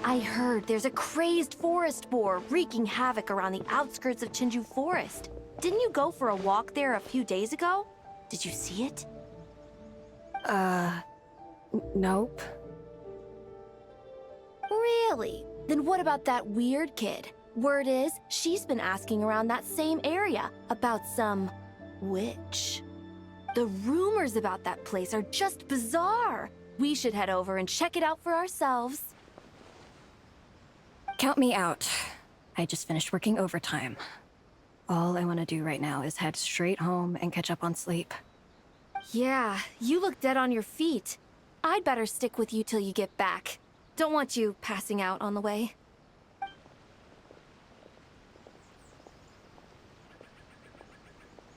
I heard there's a crazed forest boar wreaking havoc around the outskirts of Chinju Forest. Didn't you go for a walk there a few days ago? Did you see it? Nope. Really? Then what about that weird kid? Word is, she's been asking around that same area about some witch. The rumors about that place are just bizarre. We should head over and check it out for ourselves. Count me out. I just finished working overtime. All I want to do right now is head straight home and catch up on sleep. Yeah, you look dead on your feet. I'd better stick with you till you get back. Don't want you passing out on the way.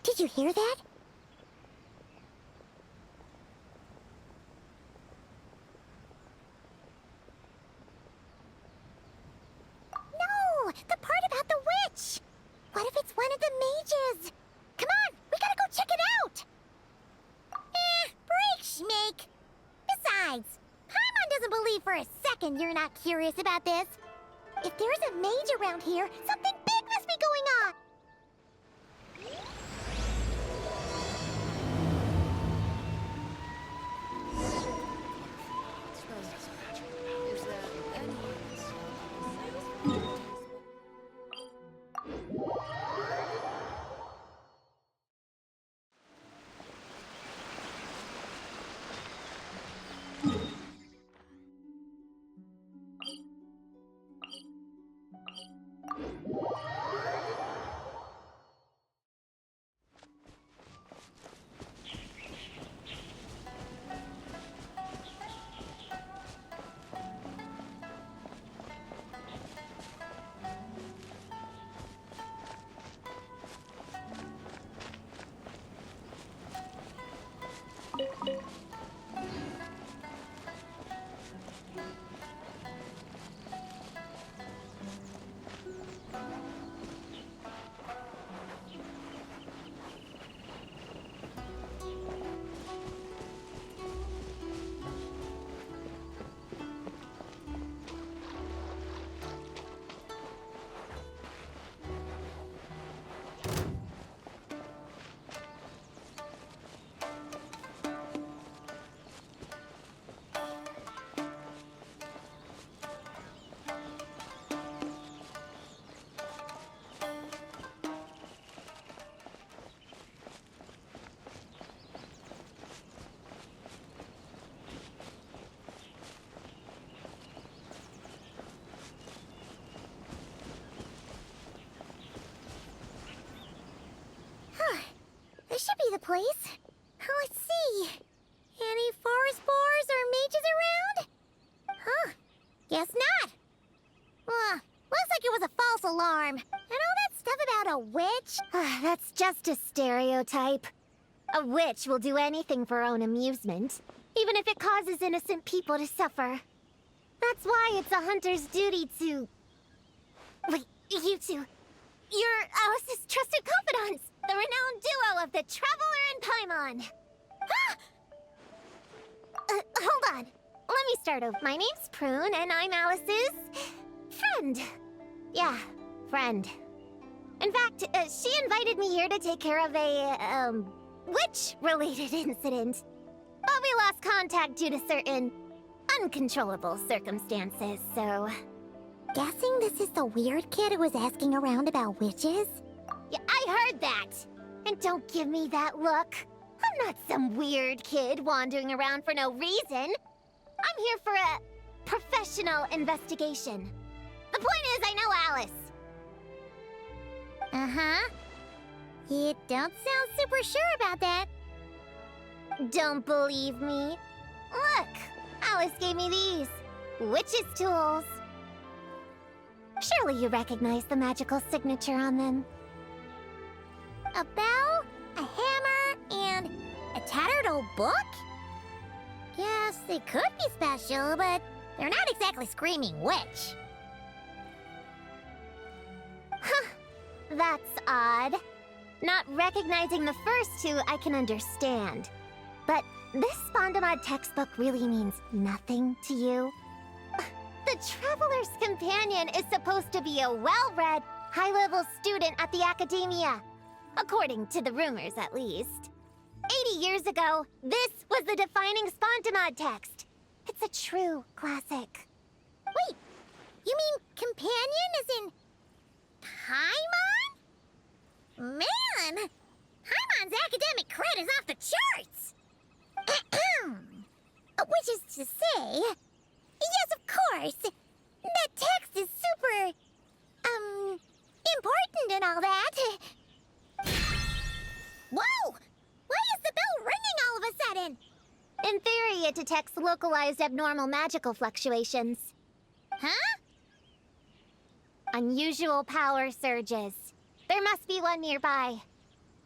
Did you hear that? No! The part about the witch! What if it's one of the mages? Come on! We gotta go check it out! Break, Schmake! Besides, Paimon doesn't believe for a second you're not curious about this. If there's a mage around here, something big must be going on! This should be the place. Let's see. Any forest boars or mages around? Huh. Guess not. Looks like it was a false alarm. And all that stuff about a witch? That's just a stereotype. A witch will do anything for her own amusement, even if it causes innocent people to suffer. That's why it's a hunter's duty to... Wait, you two. You're Alice's trusted confidants, the renowned duo of the Traveler and Paimon. Hold on. Let me start over. My name's Prune, and I'm Alice's... friend. Yeah, friend. In fact, she invited me here to take care of a, witch-related incident. But we lost contact due to certain uncontrollable circumstances, so... Guessing this is the weird kid who was asking around about witches? Yeah, I heard that! And don't give me that look. I'm not some weird kid wandering around for no reason. I'm here for a professional investigation. The point is, I know Alice. Uh-huh. You don't sound super sure about that. Don't believe me? Look, Alice gave me these. Witch's tools. Surely you recognize the magical signature on them. A bell, a hammer, and a tattered old book? Yes, they could be special, but they're not exactly screaming witch. Huh, that's odd. Not recognizing the first two I can understand. But this Spondamod textbook really means nothing to you? The The Traveler's Companion is supposed to be a well-read, high-level student at the academia. According to the rumors, at least. 80 years ago, this was the defining Spontamod text. It's a true classic. Wait, you mean companion as in Paimon? Man, Paimon's academic cred is off the charts! Which is to say, yes, of course, that text is super, important and all that. Whoa! Why is the bell ringing all of a sudden? In theory, it detects localized abnormal magical fluctuations. Huh? Unusual power surges. There must be one nearby.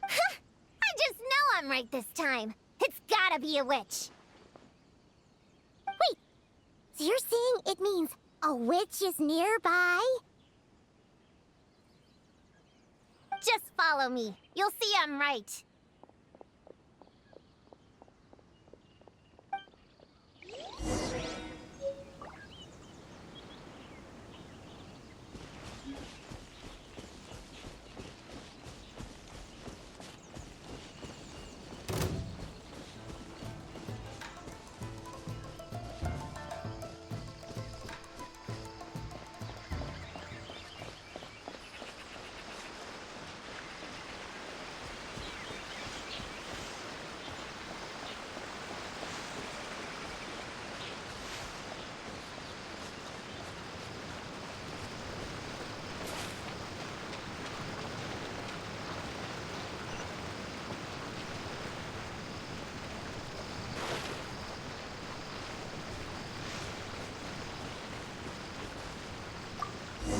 I just know I'm right this time. It's gotta be a witch. Wait, so you're saying it means a witch is nearby? Just follow me. You'll see I'm right.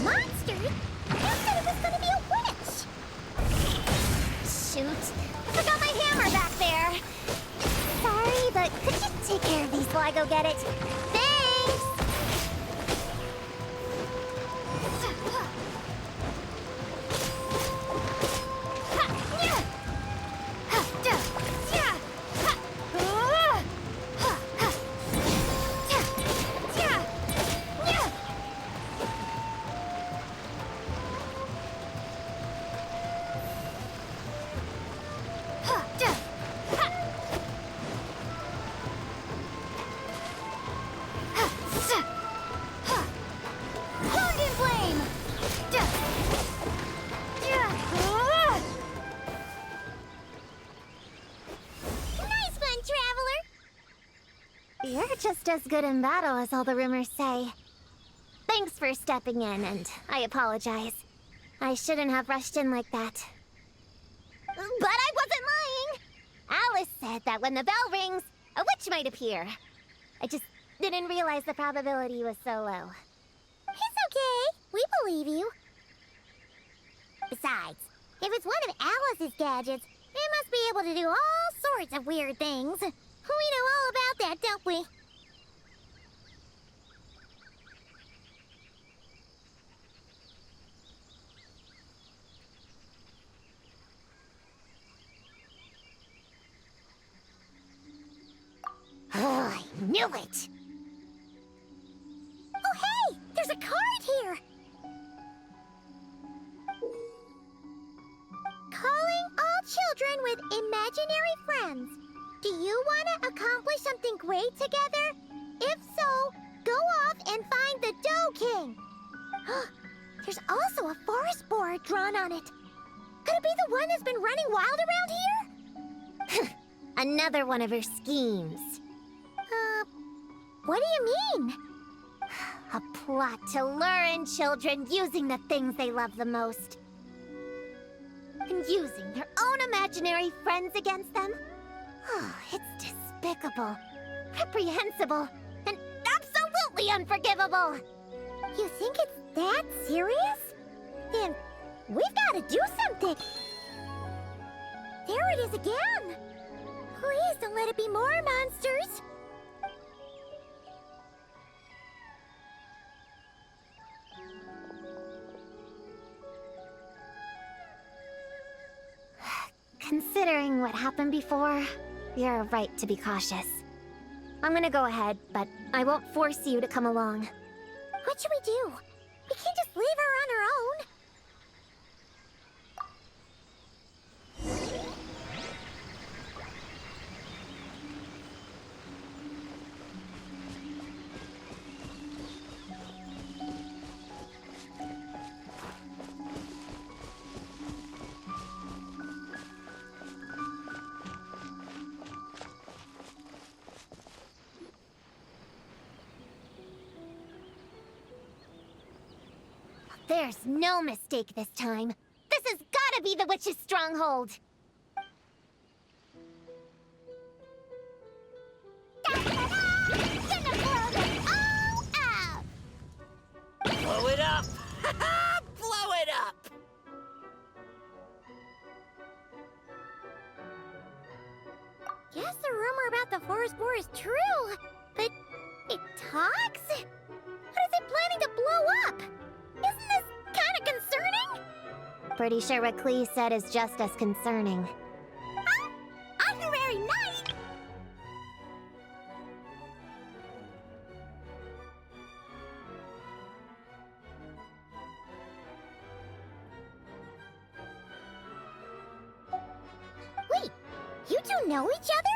Monster? You said it was gonna be a witch! Shoot. I forgot my hammer back there. Sorry, but could you take care of these while I go get it? Thanks! You're just as good in battle as all the rumors say. Thanks for stepping in, and I apologize. I shouldn't have rushed in like that. But I wasn't lying! Alice said that when the bell rings, a witch might appear. I just didn't realize the probability was so low. It's okay. We believe you. Besides, if it's one of Alice's gadgets, it must be able to do all sorts of weird things. We know all about that, don't we? Oh, I knew it! Oh, hey! There's a card here! Calling all children with imaginary friends. Do you want to accomplish something great together? If so, go off and find the Dough King. There's also a forest board drawn on it. Could it be the one that's been running wild around here? Another one of her schemes. What do you mean? A plot to lure in children using the things they love the most. And using their own imaginary friends against them? Oh, it's despicable, reprehensible, and absolutely unforgivable! You think it's that serious? Then we've got to do something! There it is again! Please don't let it be more monsters! Considering what happened before, you're right to be cautious. I'm gonna go ahead, but I won't force you to come along. What should we do? We can't just leave her on her own. There's no mistake this time. This has gotta be the witch's stronghold. Da-da-da! Gonna blow them all up! Blow it up! Blow it up! Guess the rumor about the forest boar is true, but it talks? What is it planning to blow up? Isn't this kind of concerning? Pretty sure what Klee said is just as concerning. Huh? Honorary knight? Wait, you two know each other?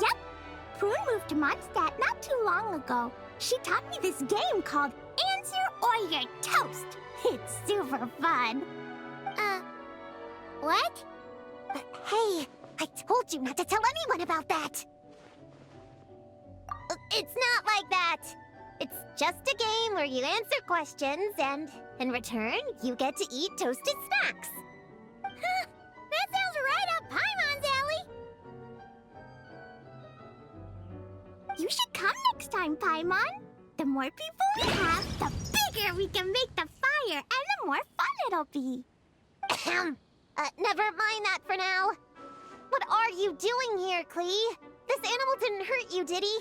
Yep. Prune moved to Mondstadt not too long ago. She taught me this game called Answer or You're Toast. It's super fun. What? Hey, I told you not to tell anyone about that. It's not like that. It's just a game where you answer questions and, in return, you get to eat toasted snacks. That sounds right up Paimon's alley. You should come next time, Paimon. The more people we have, the bigger we can make the fire, and the more fun it'll be. Never mind that for now. What are you doing here, Klee? This animal didn't hurt you, did he?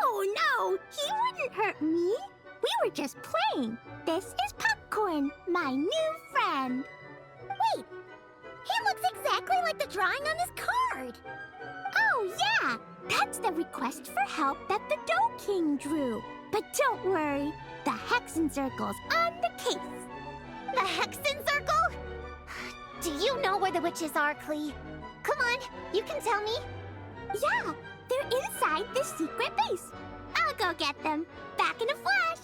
No, he wouldn't hurt me. We were just playing. This is Popcorn, my new friend. Wait, he looks exactly like the drawing on this card. Oh, yeah. That's the request for help that the Dough King drew. But don't worry, the Hexen Circle's on the case. The Hexen Circle? Do you know where the witches are, Klee? Come on, you can tell me. Yeah, they're inside the secret base. I'll go get them. Back in a flash.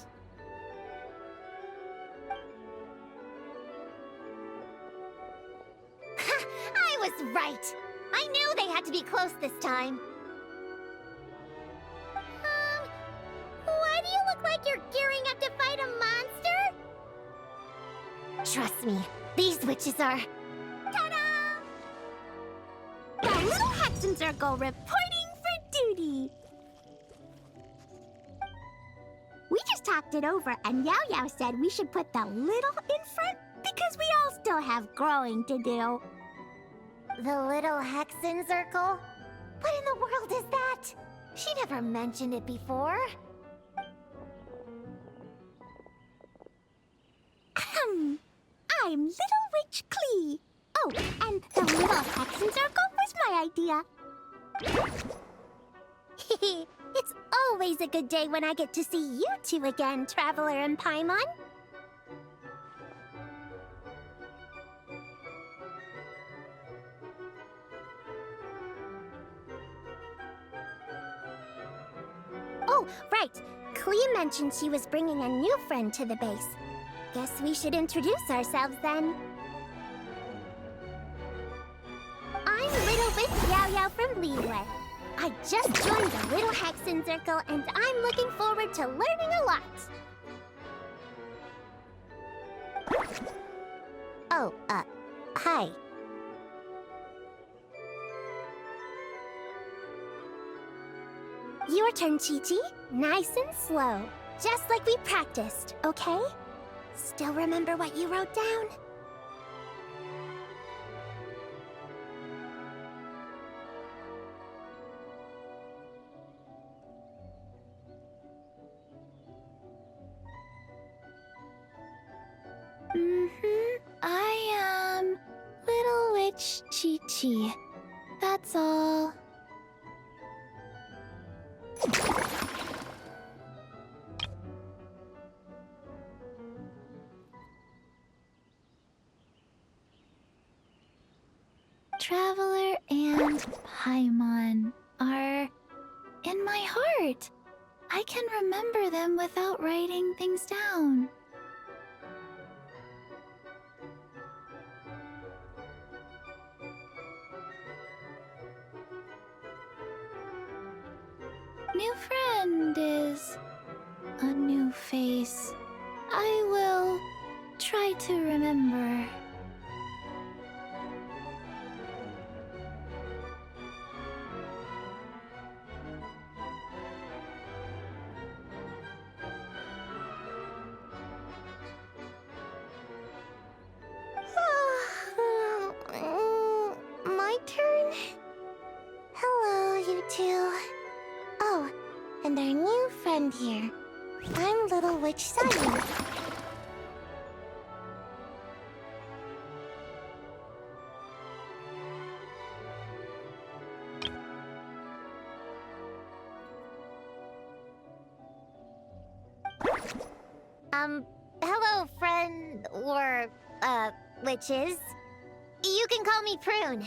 I was right. I knew they had to be close this time. Why do you look like you're gearing up to fight a monster? Trust me, these witches are... Ta-da! The Little Hexen Circle reporting for duty. We just talked it over, and Yao Yao said we should put the little in front because we all still have growing to do. The Little Hexen Circle? What in the world is that? She never mentioned it before. I'm Little Witch Klee. Oh, and the Little Hexen Circle was my idea. It's always a good day when I get to see you two again, Traveler and Paimon. Oh, right. Klee mentioned she was bringing a new friend to the base. Guess we should introduce ourselves then. I'm Little Witch Yao Yao from Liyue. I just joined the Little Hexen Circle, and I'm looking forward to learning a lot. Oh, hi. Your turn, Chi-Chi. Nice and slow. Just like we practiced, okay? Still remember what you wrote down? witch Chi-Chi. That's all. Traveler and Paimon are in my heart. I can remember them without writing things down. New friend is a new face. I will try to remember. My turn? Hello, you two. Oh, and our new friend here. I'm Little Witch Sunny. Hello, friend, or, witches. You can call me Prune.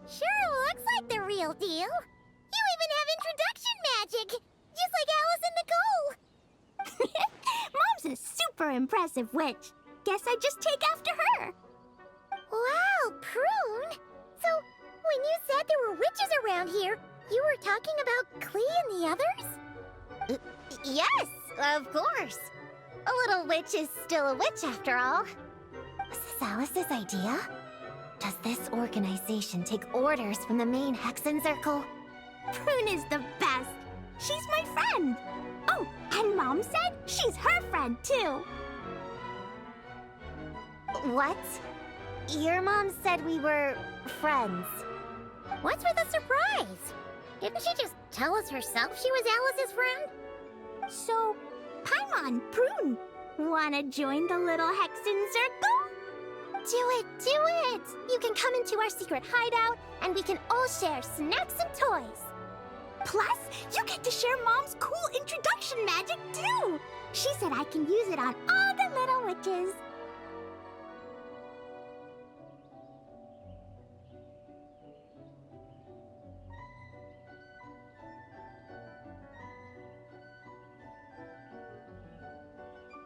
Sure looks like the real deal. You even have introduction magic, just like Alice and Nicole. Mom's a super impressive witch. Guess I just take after her. Wow, Prune! So, when you said there were witches around here, you were talking about Klee and the others? Yes, of course. A little witch is still a witch after all. Was this Alice's idea? Does this organization take orders from the main Hexen Circle? Prune is the best. She's my friend. Oh, and Mom said she's her friend too. What? Your mom said we were friends. What's with the surprise? Didn't she just tell us herself she was Alice's friend? So, Paimon, Prune, wanna join the little Hexen Circle? Do it! You can come into our secret hideout, and we can all share snacks and toys. Plus, you get to share Mom's cool introduction magic, too! She said I can use it on all the little witches.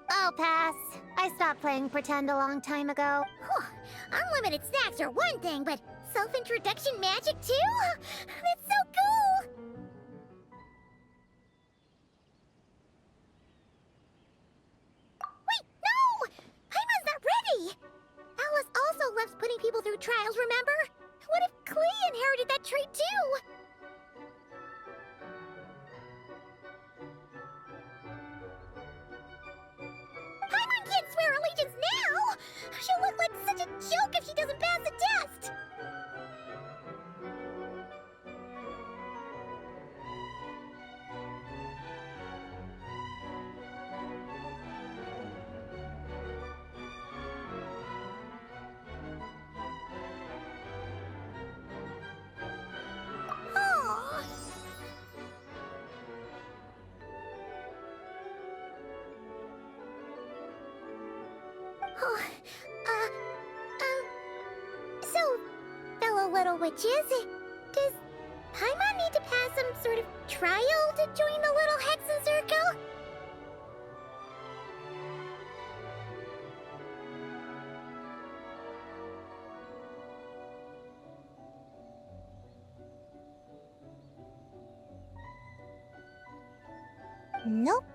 I'll pass. I stopped playing pretend a long time ago. Whew. Unlimited snacks are one thing, but self-introduction magic too? That's so cool! Wait, no! Paimon's not ready! Alice also loves putting people through trials, remember? What if Klee inherited that trait too? Paimon can't swear allegiance now! She'll look like such a joke if she doesn't pass the test! Aww. Oh, so, fellow little witches, does Paimon need to pass some sort of trial to join the little Hexen Circle? Nope.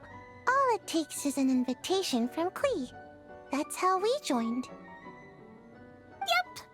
All it takes is an invitation from Klee. That's how we joined. Yep.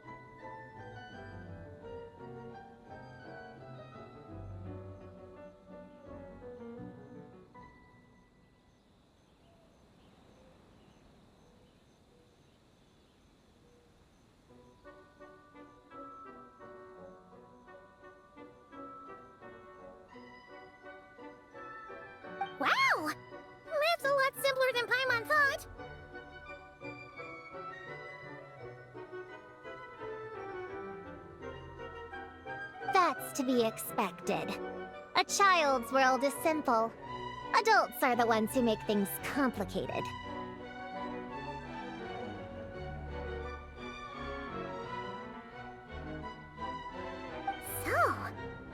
That's to be expected. A child's world is simple. Adults are the ones who make things complicated. So,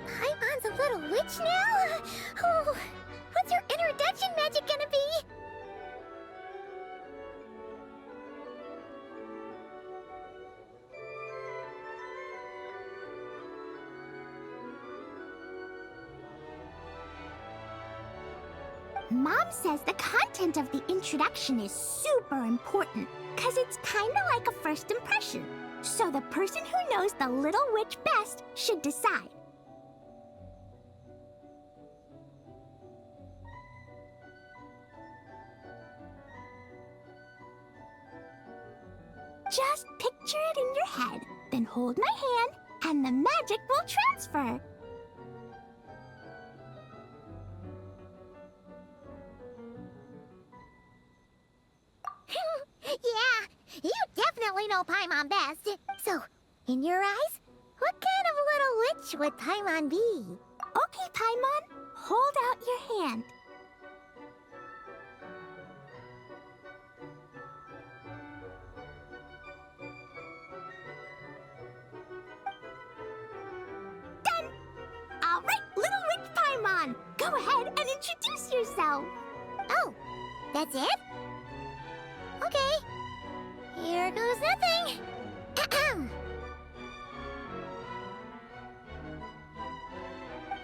Paimon's a little witch now? Oh, what's your introduction magic gonna be? Mom says the content of the introduction is super important, because it's kind of like a first impression. So the person who knows the little witch best should decide. Just picture it in your head, then hold my hand, and the magic will transfer. Yeah, you definitely know Paimon best. So, in your eyes, what kind of little witch would Paimon be? Okay, Paimon, hold out your hand. Done! All right, little witch Paimon, go ahead and introduce yourself. Oh, that's it? Okay. Here goes nothing.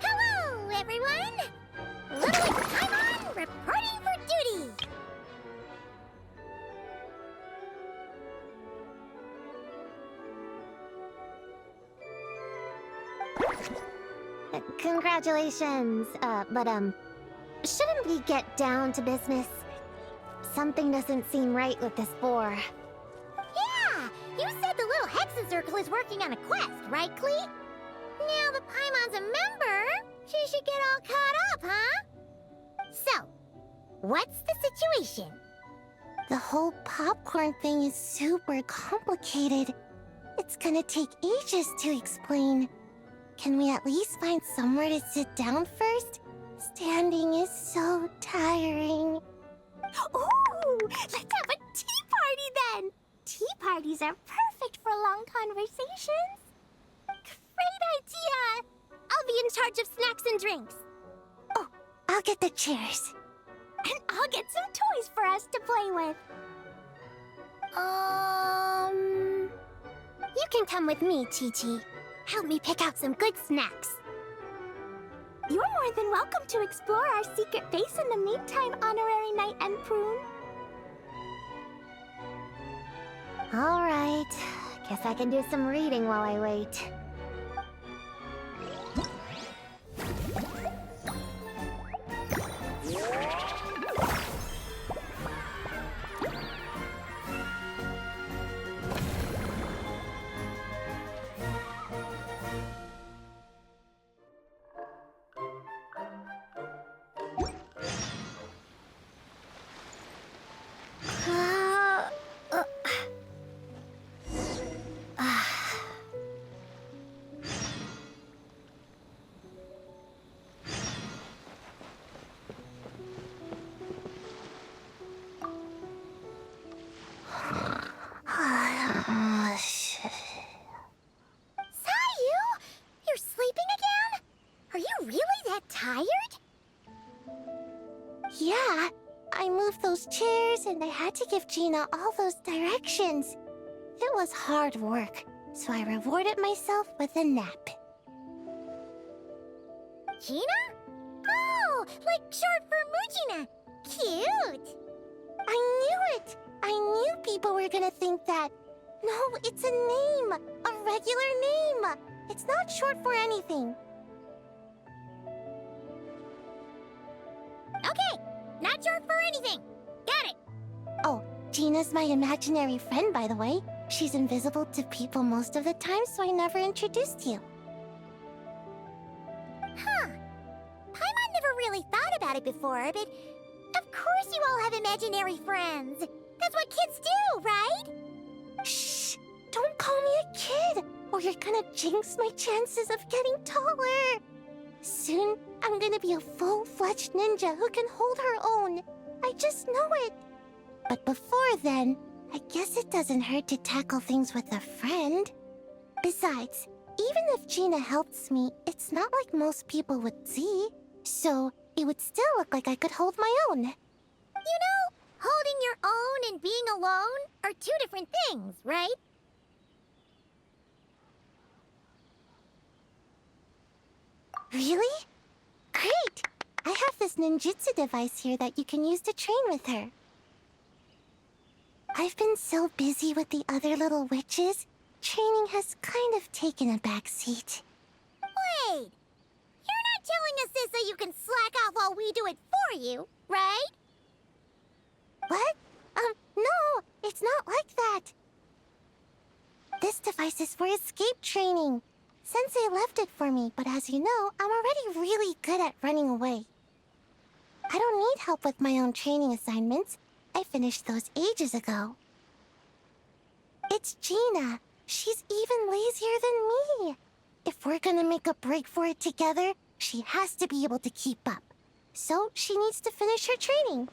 Hello, everyone! Little Witch Paimon reporting for duty! Congratulations, shouldn't we get down to business? Something doesn't seem right with this boar. Yeah! You said the little Hexen Circle is working on a quest, right, Clee? Now that Paimon's a member, she should get all caught up, huh? So, what's the situation? The whole popcorn thing is super complicated. It's gonna take ages to explain. Can we at least find somewhere to sit down first? Standing is so tiring. Ooh, let's have a tea party then. Tea parties are perfect for long conversations. Great idea. I'll be in charge of snacks and drinks. Oh, I'll get the chairs. And I'll get some toys for us to play with. You can come with me, Chi-Chi. Help me pick out some good snacks. You're more than welcome to explore our secret base in the meantime, Honorary Knight and Prune. All right. Guess I can do some reading while I wait. Yeah, I moved those chairs and I had to give Gina all those directions. It was hard work, so I rewarded myself with a nap. Gina? Oh, like short for Mujina. Cute. I knew it. I knew people were gonna think that. No, it's a name. A regular name. It's not short for anything. Okay, not short for anything. Got it. Oh, Gina's my imaginary friend, by the way. She's invisible to people most of the time, so I never introduced you. Huh. Paimon never really thought about it before, but of course you all have imaginary friends. That's what kids do, right? Shh! Don't call me a kid. or you're gonna jinx my chances of getting taller. Soon, I'm gonna be a full-fledged ninja who can hold her own. I just know it. But before then, I guess it doesn't hurt to tackle things with a friend. Besides, even if Gina helps me, it's not like most people would see. So, it would still look like I could hold my own. You know, holding your own and being alone are two different things, right? Really? Great! I have this ninjutsu device here that you can use to train with her. I've been so busy with the other little witches, training has kind of taken a back seat. Wait! You're not telling us this so you can slack off while we do it for you, right? What? No, it's not like that. This device is for escape training. Sensei left it for me, but as you know, I'm already really good at running away. I don't need help with my own training assignments. I finished those ages ago. It's Gina. She's even lazier than me. If we're gonna make a break for it together, she has to be able to keep up. So she needs to finish her training.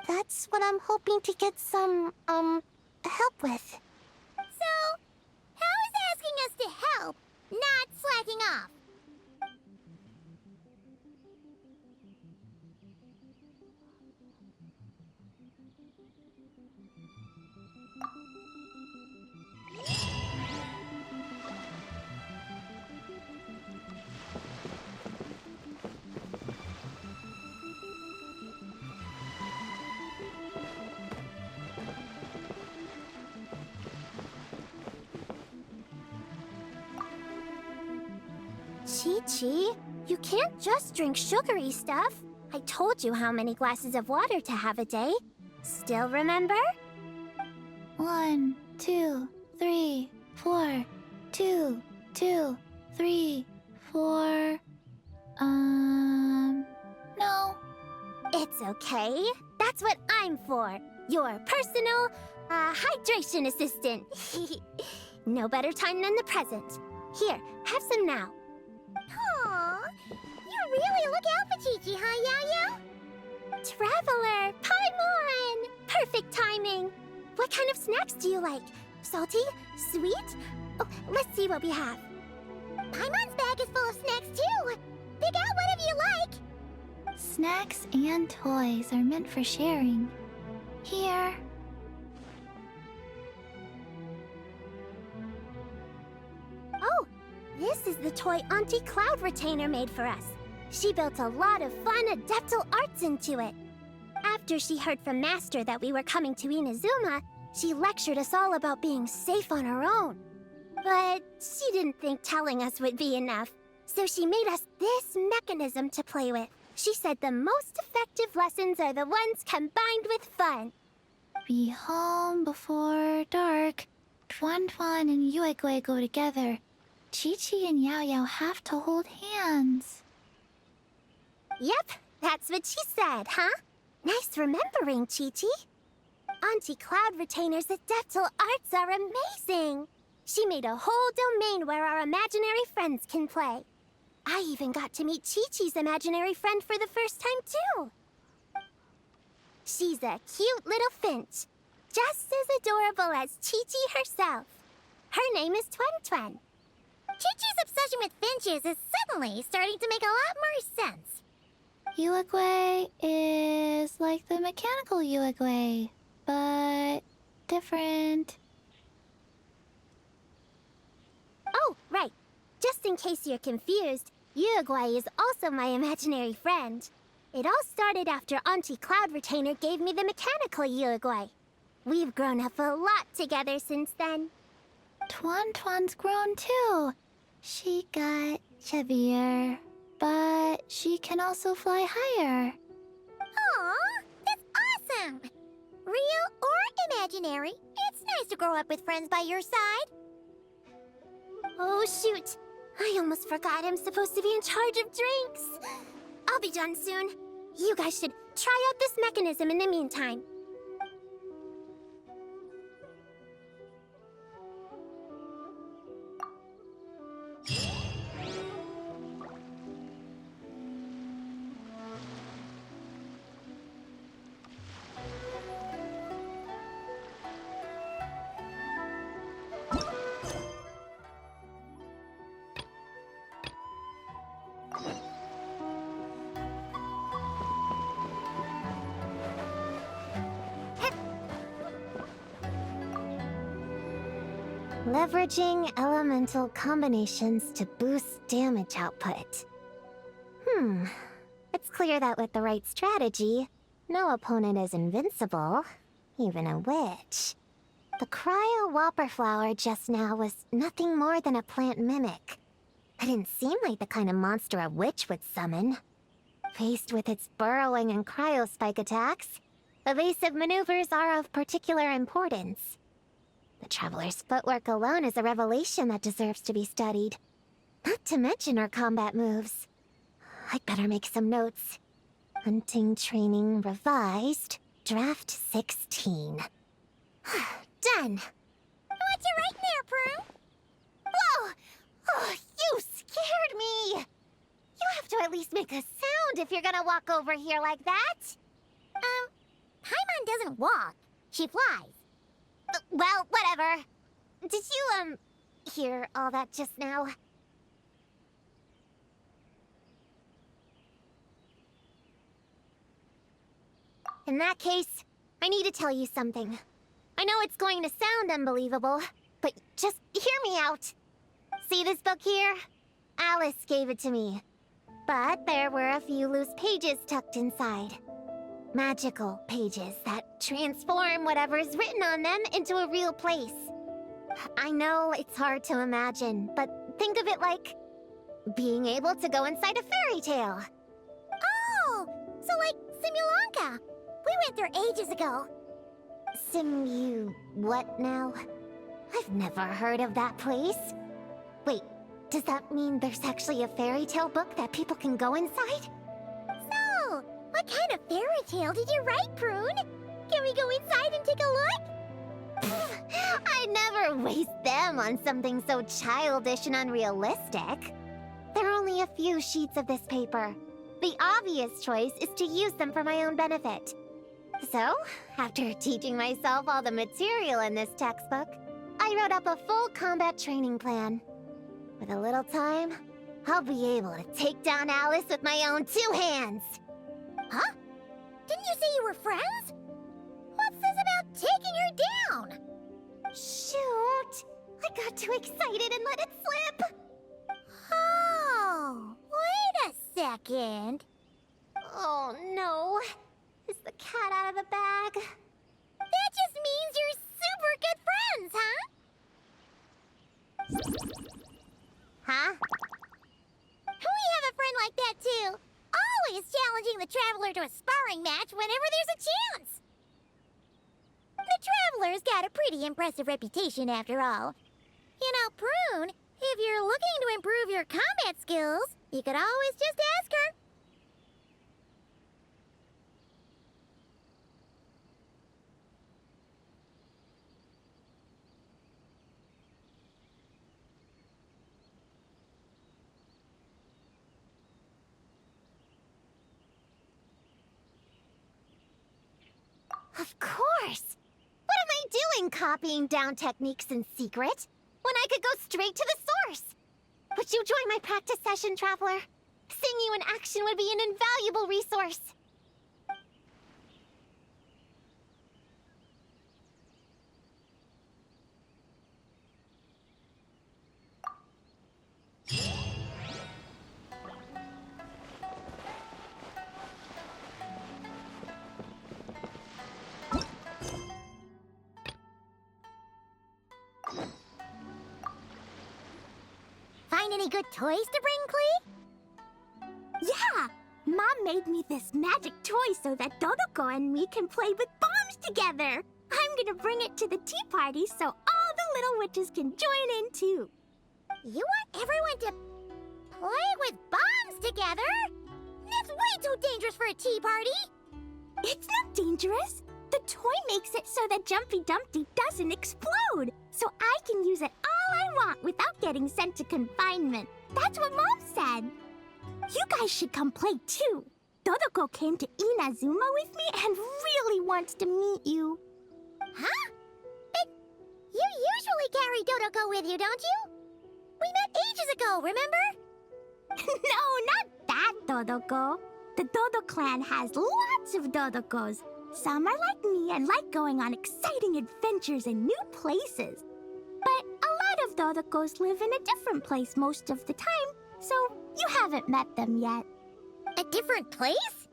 That's what I'm hoping to get some, help with. So, how is asking us to help not slacking off? Chi-Chi, you can't just drink sugary stuff. I told you how many glasses of water to have a day. Still remember? 1, 2, 3, 4. 2, 2, 3, 4. No. It's okay. That's what I'm for. Your personal, hydration assistant. No better time than the present. Here, have some now. Aw, you really look out for Chi-Chi, huh, Yao-Yao? Traveler, Paimon! Perfect timing. What kind of snacks do you like? Salty? Sweet? Oh, let's see what we have. Paimon's bag is full of snacks, too. Pick out whatever you like. Snacks and toys are meant for sharing. Here. Oh, this is the toy Auntie Cloud Retainer made for us. She built a lot of fun adeptal arts into it. After she heard from Master that we were coming to Inazuma, she lectured us all about being safe on her own. But she didn't think telling us would be enough, so she made us this mechanism to play with. She said the most effective lessons are the ones combined with fun. Be home before dark. Tuan Tuan and Yuegui go together. Chi-Chi and Yao Yao have to hold hands. Yep, that's what she said, huh? Nice remembering, Chi-Chi. Auntie Cloud Retainer's adeptal arts are amazing. She made a whole domain where our imaginary friends can play. I even got to meet Chi-Chi's imaginary friend for the first time, too. She's a cute little finch, just as adorable as Chi-Chi herself. Her name is Twen Twen. Chi-Chi's obsession with finches is suddenly starting to make a lot more sense. Yuegui is like the mechanical Yuegui, but different. Oh, right. Just in case you're confused, Uruguay is also my imaginary friend. It all started after Auntie Cloud Retainer gave me the mechanical Uruguay. We've grown up a lot together since then. Tuan Tuan's grown too. She got chubbier, but she can also fly higher. Aw, that's awesome! Real or imaginary, it's nice to grow up with friends by your side. Oh, shoot. I almost forgot I'm supposed to be in charge of drinks. I'll be done soon. You guys should try out this mechanism in the meantime. Leveraging elemental combinations to boost damage output. It's clear that with the right strategy, no opponent is invincible, even a witch. The cryo whopper flower just now was nothing more than a plant mimic. It didn't seem like the kind of monster a witch would summon. Faced with its burrowing and cryospike attacks, evasive maneuvers are of particular importance. The Traveler's footwork alone is a revelation that deserves to be studied. Not to mention her combat moves. I'd better make some notes. Hunting training revised, draft 16. Done! What you writing there, Prue? Whoa! Oh, you scared me! You have to at least make a sound if you're gonna walk over here like that. Paimon doesn't walk. She flies. Well, whatever. Did you, hear all that just now? In that case, I need to tell you something. I know it's going to sound unbelievable, but just hear me out. See this book here? Alice gave it to me. But there were a few loose pages tucked inside. Magical pages that transform whatever's written on them into a real place. I know it's hard to imagine, but think of it like being able to go inside a fairy tale. Oh, so like Simulanka. We went there ages ago. What now? I've never heard of that place. Wait, does that mean there's actually a fairy tale book that people can go inside? So, what kind of fairy tale did you write, Prune? Can we go inside and take a look? I never waste them on something so childish and unrealistic. There are only a few sheets of this paper. The obvious choice is to use them for my own benefit. So, after teaching myself all the material in this textbook, I wrote up a full combat training plan. With a little time, I'll be able to take down Alice with my own 2 hands. Huh? Didn't you say you were friends? What's this about taking her down? Shoot! I got too excited and let it slip. Oh, wait a second. Oh no. Is the cat out of the bag? That just means you're super good friends, huh? Huh? We have a friend like that too. Always challenging the Traveler to a sparring match whenever there's a chance. The Traveler's got a pretty impressive reputation after all. You know, Prune, if you're looking to improve your combat skills, you could always just ask her. Of course! What am I doing copying down techniques in secret when I could go straight to the source? Would you join my practice session, Traveler? Seeing you in action would be an invaluable resource. Find any good toys to bring, Clee? Yeah! Mom made me this magic toy so that Dodoko and me can play with bombs together. I'm gonna bring it to the tea party so all the little witches can join in too. You want everyone to play with bombs together? That's way too dangerous for a tea party. It's not dangerous. The toy makes it so that Jumpy Dumpty doesn't explode, so I can use it all I want without getting sent to confinement. That's what Mom said. You guys should come play too. Dodoko came to Inazuma with me and really wants to meet you. Huh? But you usually carry Dodoko with you, don't you? We met ages ago, remember? No, not that Dodoko. The Dodo clan has lots of Dodokos. Some are like me and like going on exciting adventures in new places. But a Dodokos live in a different place most of the time, so you haven't met them yet. A different place?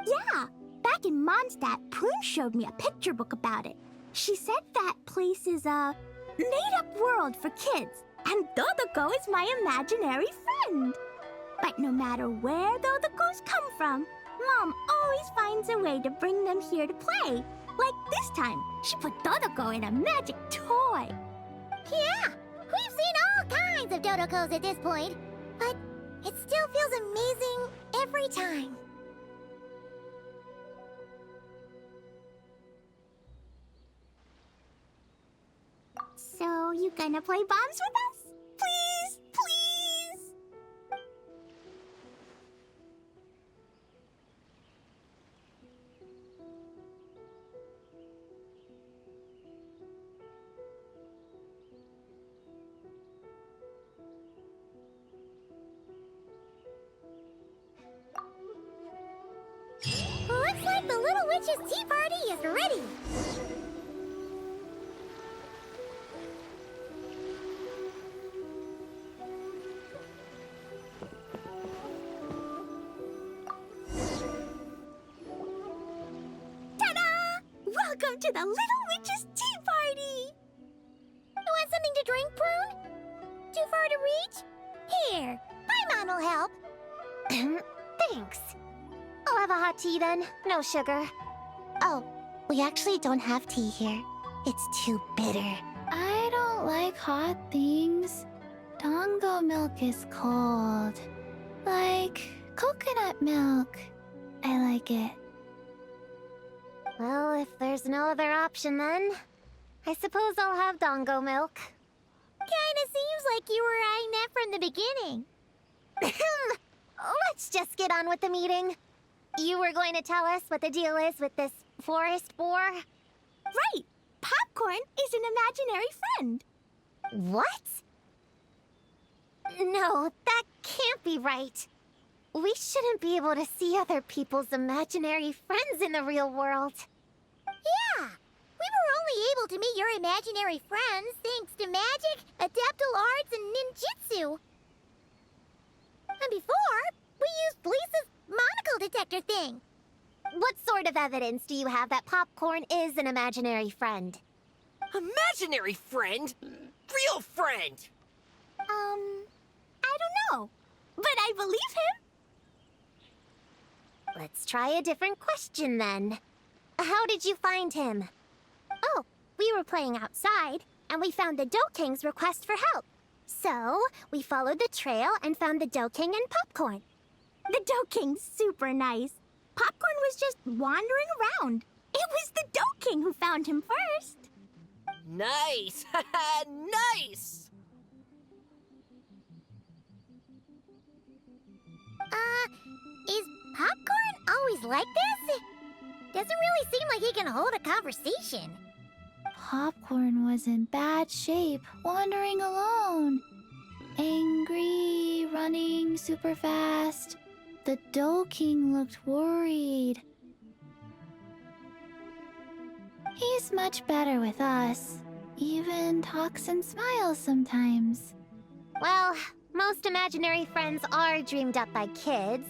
Yeah, back in Mondstadt, Prune showed me a picture book about it. She said that place is a made-up world for kids, and Dodoko is my imaginary friend. But no matter where Dodokos come from, Mom always finds a way to bring them here to play. Like this time, she put Dodoko in a magic toy. Yeah, we've seen all kinds of Dodokos at this point, but it still feels amazing every time. So, you gonna play bombs with us? Please, please! Looks like the Little Witch's tea party is ready. Ta-da! Welcome to the Little Witch's tea party! You want something to drink, Prune? Too far to reach? Here, my mom will help. Thanks. I'll have a hot tea then. No sugar. Oh, we actually don't have tea here. It's too bitter. I don't like hot things. Dongo milk is cold. Like coconut milk. I like it. Well, if there's no other option then, I suppose I'll have Dongo milk. Kinda seems like you were eyeing that from the beginning. Let's just get on with the meeting. You were going to tell us what the deal is with this forest boar? Right! Popcorn is an imaginary friend. What? No, that can't be right. We shouldn't be able to see other people's imaginary friends in the real world. Yeah! We were only able to meet your imaginary friends thanks to magic, adeptal arts, and ninjutsu. And before, we used Lisa's monocle detector thing. What sort of evidence do you have that Popcorn is an imaginary friend? Imaginary friend? Real friend! I don't know. But I believe him. Let's try a different question then. How did you find him? Oh, we were playing outside, and we found the Dough King's request for help. So, we followed the trail and found the Dough King and Popcorn. The Dough King's super nice. Popcorn was just wandering around. It was the Dough King who found him first. Nice! Nice! Is Popcorn always like this? Doesn't really seem like he can hold a conversation. Popcorn was in bad shape, wandering alone. Angry, running super fast. The Dough King looked worried. He's much better with us. Even talks and smiles sometimes. Well, most imaginary friends are dreamed up by kids,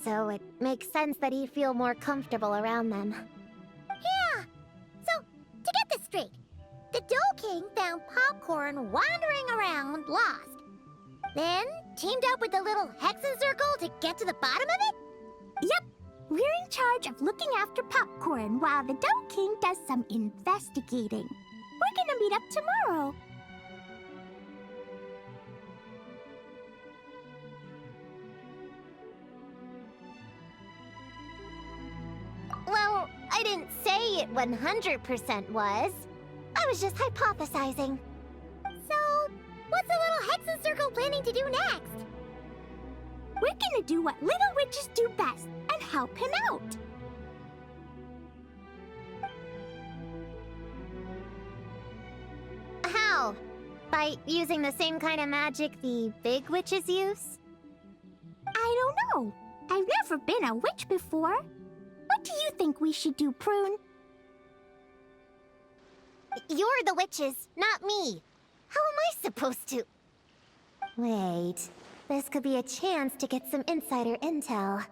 so it makes sense that he'd feel more comfortable around them. Yeah. So, to get this straight, the Dough King found Popcorn wandering around, lost. Then teamed up with the little Hexen Circle to get to the bottom of it? Yep. We're in charge of looking after Popcorn while the Dough King does some investigating. We're gonna meet up tomorrow. Well, I didn't say it 100% was. I was just hypothesizing. So, what's the little Hexen Circle planning to do next? We're gonna do what little witches do best and help him out. How? By using the same kind of magic the big witches use? I don't know. I've never been a witch before. What do you think we should do, Prune? You're the witches, not me. How am I supposed to... Wait, this could be a chance to get some insider intel.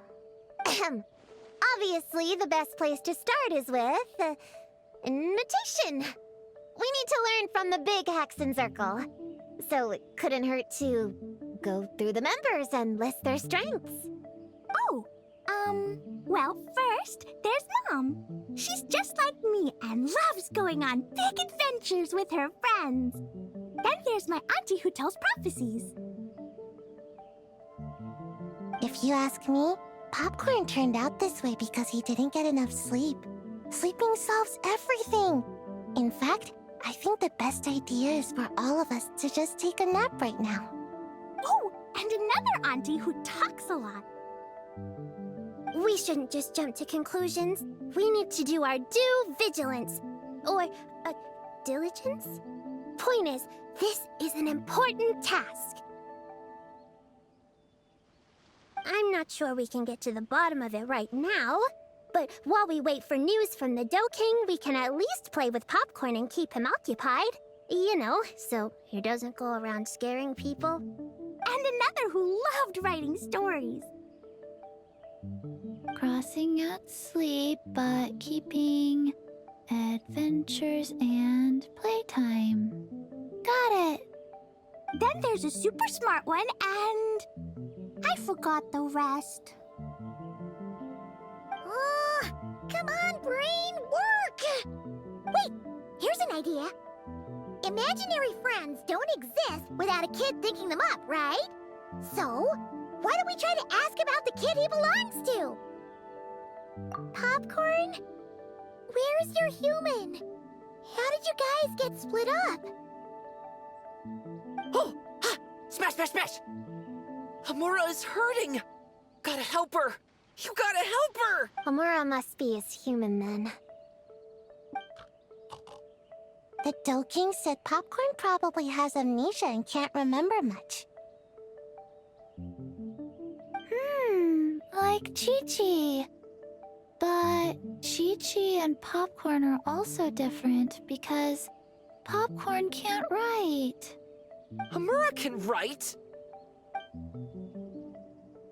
Ahem. Obviously, the best place to start is with... notation. We need to learn from the big Hexen Circle. So it couldn't hurt to go through the members and list their strengths. Oh, well, first, there's Mom. She's just like me and loves going on big adventures with her friends. Then there's my auntie who tells prophecies. If you ask me, Popcorn turned out this way because he didn't get enough sleep. Sleeping solves everything. In fact, I think the best idea is for all of us to just take a nap right now. Oh, and another auntie who talks a lot. We shouldn't just jump to conclusions. We need to do our due vigilance. Or, diligence? Point is, this is an important task. I'm not sure we can get to the bottom of it right now, but while we wait for news from the Dough King, we can at least play with Popcorn and keep him occupied. You know, so he doesn't go around scaring people. And another who loved writing stories. Crossing out sleep, but keeping adventures and playtime. Got it! Then there's a super smart one, and I forgot the rest. Come on, brain, work! Wait, here's an idea. Imaginary friends don't exist without a kid thinking them up, right? So, why don't we try to ask about the kid he belongs to? Popcorn? Where's your human? How did you guys get split up? Oh! Ha! Smash, smash, smash! Hamura is hurting! Gotta help her! You gotta help her! Amura must be his human then. The Dough King said Popcorn probably has amnesia and can't remember much. Like Chi-Chi. But Chi-Chi and Popcorn are also different because Popcorn can't write. Hamura can write!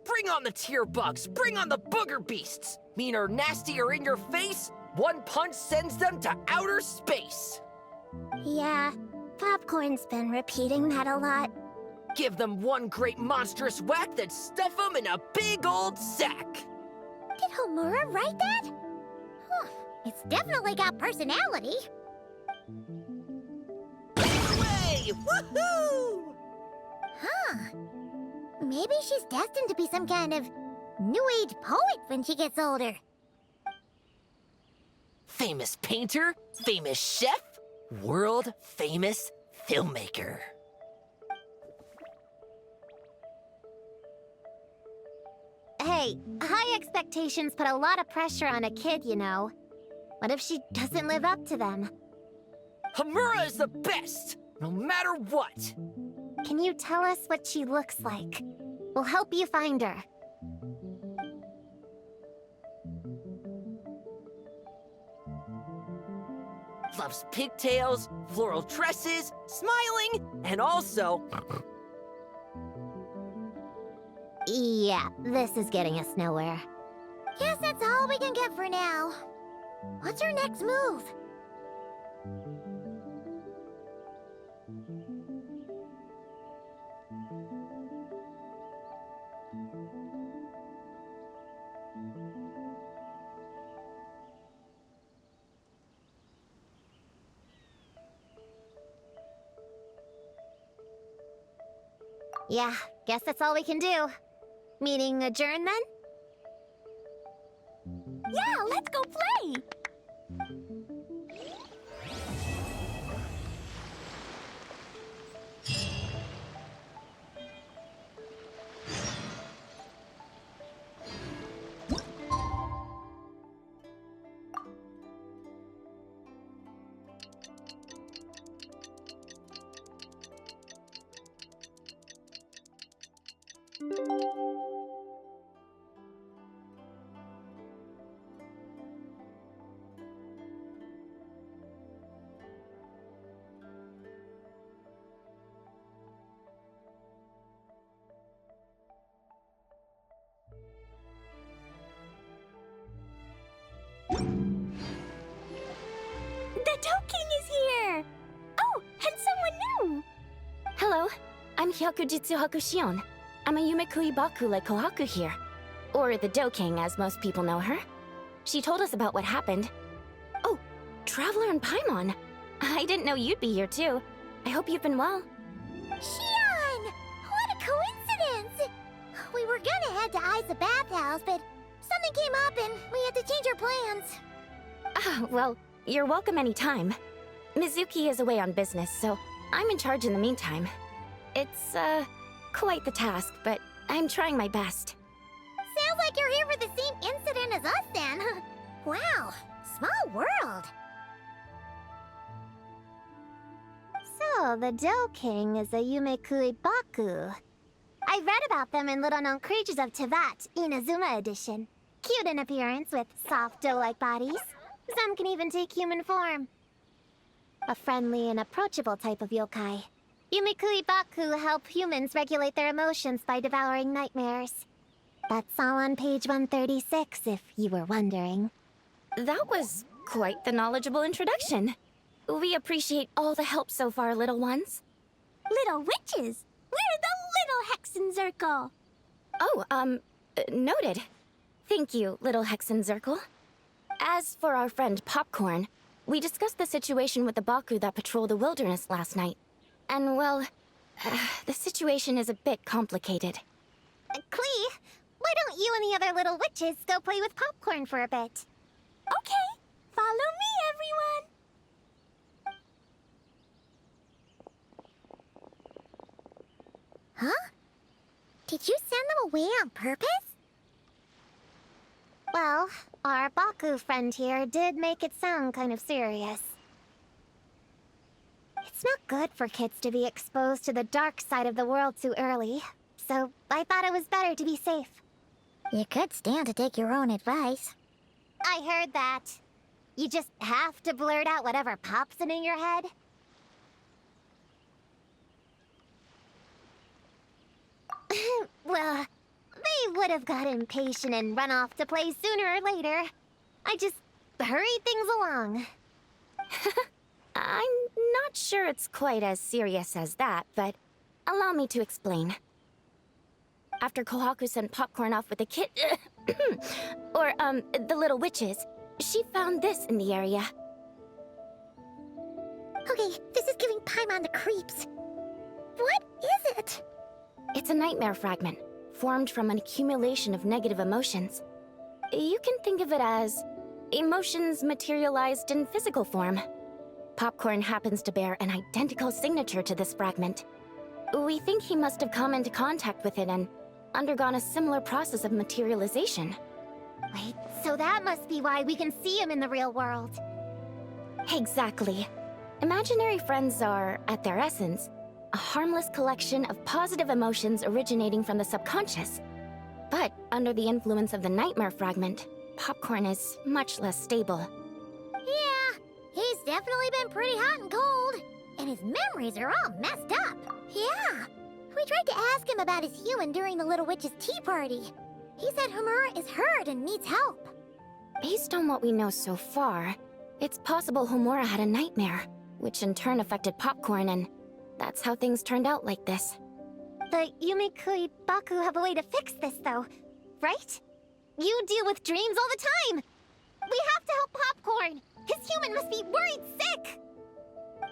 Bring on the tear bugs! Bring on the booger beasts! Mean or nasty or in your face, one punch sends them to outer space! Yeah, Popcorn's been repeating that a lot. Give them one great monstrous whack, then stuff them in a big old sack! Did Homura write that? Huh, it's definitely got personality. Away! Woohoo! Huh. Maybe she's destined to be some kind of New Age poet when she gets older. Famous painter, famous chef, world famous filmmaker. Hey, high expectations put a lot of pressure on a kid, you know. What if she doesn't live up to them? Hamura is the best, no matter what. Can you tell us what she looks like? We'll help you find her. Loves pigtails, floral tresses, smiling, and also... Yeah, this is getting us nowhere. Guess that's all we can get for now. What's our next move? Yeah, guess that's all we can do. Meeting adjourned then? Yeah, let's go play! Dough King is here! Oh, and someone new! Hello, I'm Hyakujitsu Hakushion. I'm a Yumekui Baku like Kohaku here. Or the Dough King, as most people know her. She told us about what happened. Oh, Traveler and Paimon. I didn't know you'd be here too. I hope you've been well. Shion! What a coincidence! We were gonna head to Aiza bathhouse, but something came up and we had to change our plans. Ah, well, you're welcome anytime. Mizuki is away on business, so I'm in charge in the meantime. It's, quite the task, but I'm trying my best. Sounds like you're here for the same incident as us then. Wow, small world. So, the Dough King is a Yumekui Baku. I read about them in Little Known Creatures of Tevat, Inazuma edition. Cute in appearance with soft dough-like bodies. Some can even take human form. A friendly and approachable type of yokai. Yumekui Baku help humans regulate their emotions by devouring nightmares. That's all on page 136, if you were wondering. That was quite the knowledgeable introduction. We appreciate all the help so far, little ones. Little witches! We're the Little Hexenzirkel! Oh, noted. Thank you, little Hexenzirkel. As for our friend Popcorn, we discussed the situation with the Baku that patrol the wilderness last night. And, well, the situation is a bit complicated. Klee, why don't you and the other little witches go play with Popcorn for a bit? Okay, follow me, everyone! Huh? Did you send them away on purpose? Well, our Baku friend here did make it sound kind of serious. It's not good for kids to be exposed to the dark side of the world too early, so I thought it was better to be safe. You could stand to take your own advice. I heard that. You just have to blurt out whatever pops in your head. Well, they would have got impatient and run off to play sooner or later. I just hurried things along. I'm not sure it's quite as serious as that, but allow me to explain. After Kohaku sent Popcorn off with the kid... or, the little witches, she found this in the area. Okay, this is giving Paimon the creeps. What is it? It's a nightmare fragment, formed from an accumulation of negative emotions. You can think of it as emotions materialized in physical form. Popcorn happens to bear an identical signature to this fragment. We think he must have come into contact with it and undergone a similar process of materialization. Wait, so that must be why we can see him in the real world. Exactly. Imaginary friends are, at their essence, a harmless collection of positive emotions originating from the subconscious. But under the influence of the nightmare fragment, Popcorn is much less stable. Yeah, he's definitely been pretty hot and cold. And his memories are all messed up. Yeah, we tried to ask him about his human during the Little Witch's tea party. He said Homura is hurt and needs help. Based on what we know so far, it's possible Homura had a nightmare, which in turn affected Popcorn, and that's how things turned out like this. The Yumekui Baku have a way to fix this, though, right? You deal with dreams all the time! We have to help Popcorn! His human must be worried sick!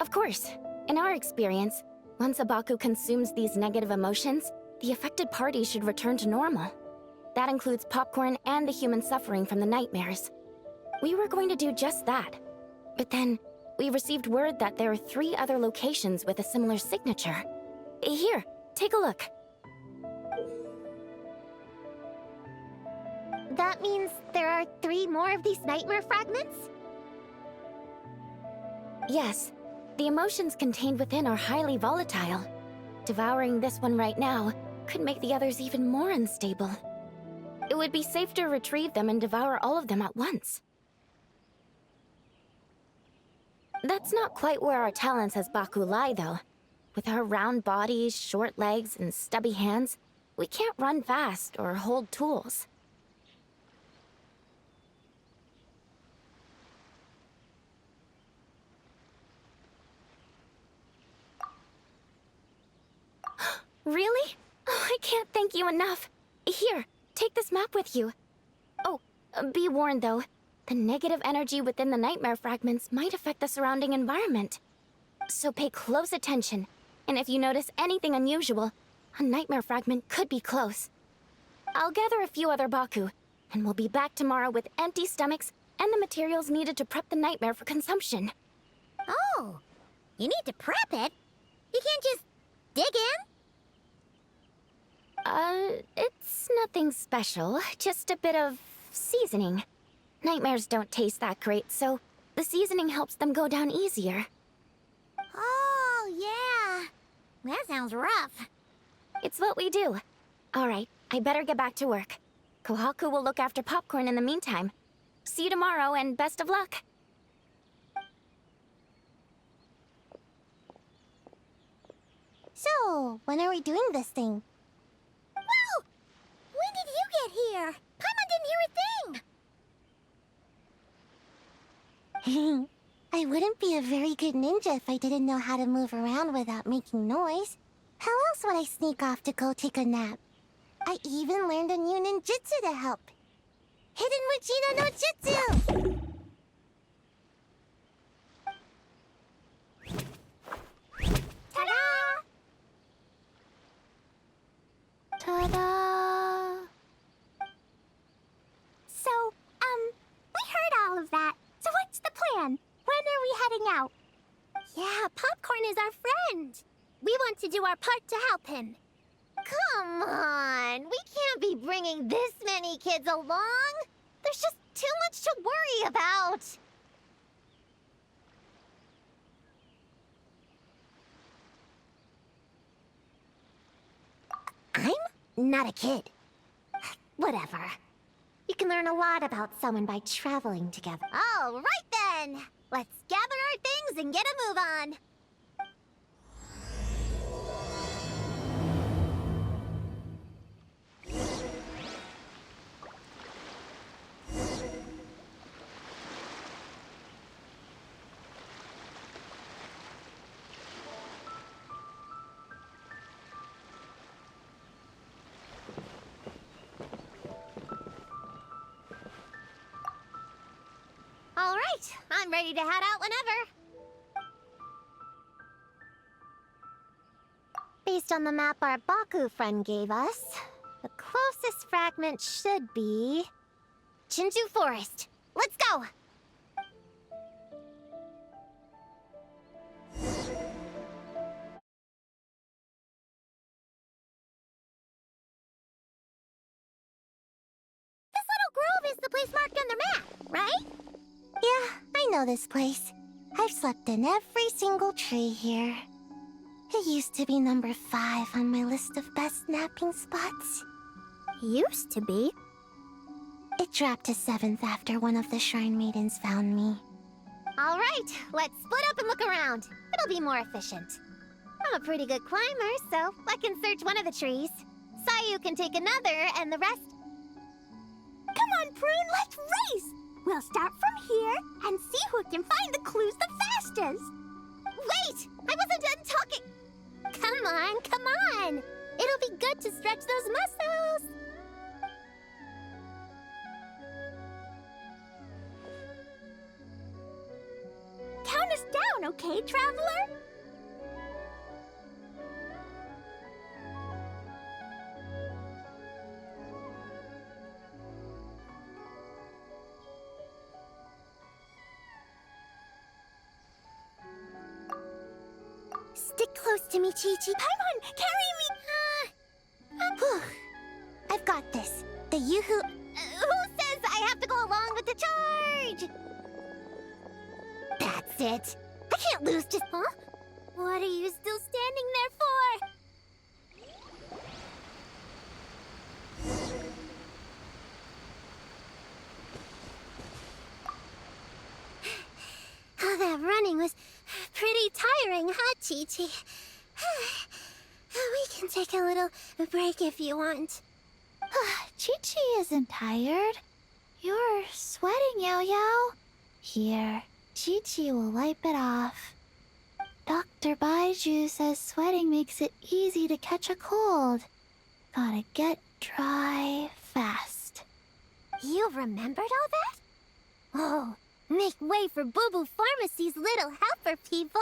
Of course. In our experience, once a Baku consumes these negative emotions, the affected party should return to normal. That includes Popcorn and the human suffering from the nightmares. We were going to do just that. But then, we received word that there are 3 other locations with a similar signature. Here, take a look. That means there are 3 more of these nightmare fragments? Yes, the emotions contained within are highly volatile. Devouring this one right now could make the others even more unstable. It would be safe to retrieve them and devour all of them at once. That's not quite where our talents as Baku lie, though. With our round bodies, short legs, and stubby hands, we can't run fast or hold tools. Really? Oh, I can't thank you enough. Here, take this map with you. Oh, be warned though. The negative energy within the nightmare fragments might affect the surrounding environment. So pay close attention, and if you notice anything unusual, a nightmare fragment could be close. I'll gather a few other Baku, and we'll be back tomorrow with empty stomachs and the materials needed to prep the nightmare for consumption. Oh, you need to prep it? You can't just dig in? It's nothing special, just a bit of seasoning. Nightmares don't taste that great, so the seasoning helps them go down easier. Oh, yeah. That sounds rough. It's what we do. All right, I better get back to work. Kohaku will look after Popcorn in the meantime. See you tomorrow, and best of luck. So, when are we doing this thing? Whoa! When did you get here? Paimon didn't hear a thing! I wouldn't be a very good ninja if I didn't know how to move around without making noise. How else would I sneak off to go take a nap? I even learned a new ninjutsu to help. Hidden Mujino no Jutsu! Ta-da! Ta-da! So, we heard all of that. So what's the plan? When are we heading out? Yeah, Popcorn is our friend. We want to do our part to help him. Come on, we can't be bringing this many kids along. There's just too much to worry about. I'm not a kid. Whatever. You can learn a lot about someone by traveling together. All right then! Let's gather our things and get a move on. All right, I'm ready to head out whenever. Based on the map our Baku friend gave us, the closest fragment should be Chinju Forest. Let's go! This little grove is the place marked on the map, right? Yeah, I know this place. I've slept in every single tree here. It used to be number 5 on my list of best napping spots. Used to be? It dropped to 7th after one of the Shrine Maidens found me. All right, let's split up and look around. It'll be more efficient. I'm a pretty good climber, so I can search one of the trees. Sayu can take another, and the rest... Come on, Prune, let's race! We'll start from here and see who can find the clues the fastest. Wait! I wasn't done talking! Come on, come on! It'll be good to stretch those muscles! Count us down, okay, traveler? Stick close to me, Chi-Chi. Paimon, carry me! Whew. I've got this. The Yoo-hoo... who says I have to go along with the charge? That's it. I can't lose just... Huh? What are you still standing there for? Oh, that running was pretty tiring, huh, Chi-Chi? We can take a little break if you want. Chi-Chi isn't tired. You're sweating, Yao-Yao. Here, Chi-Chi will wipe it off. Dr. Bai kaiju says sweating makes it easy to catch a cold. Gotta get dry fast. You remembered all that? Oh, make way for Boo Boo Pharmacy's little helper, people!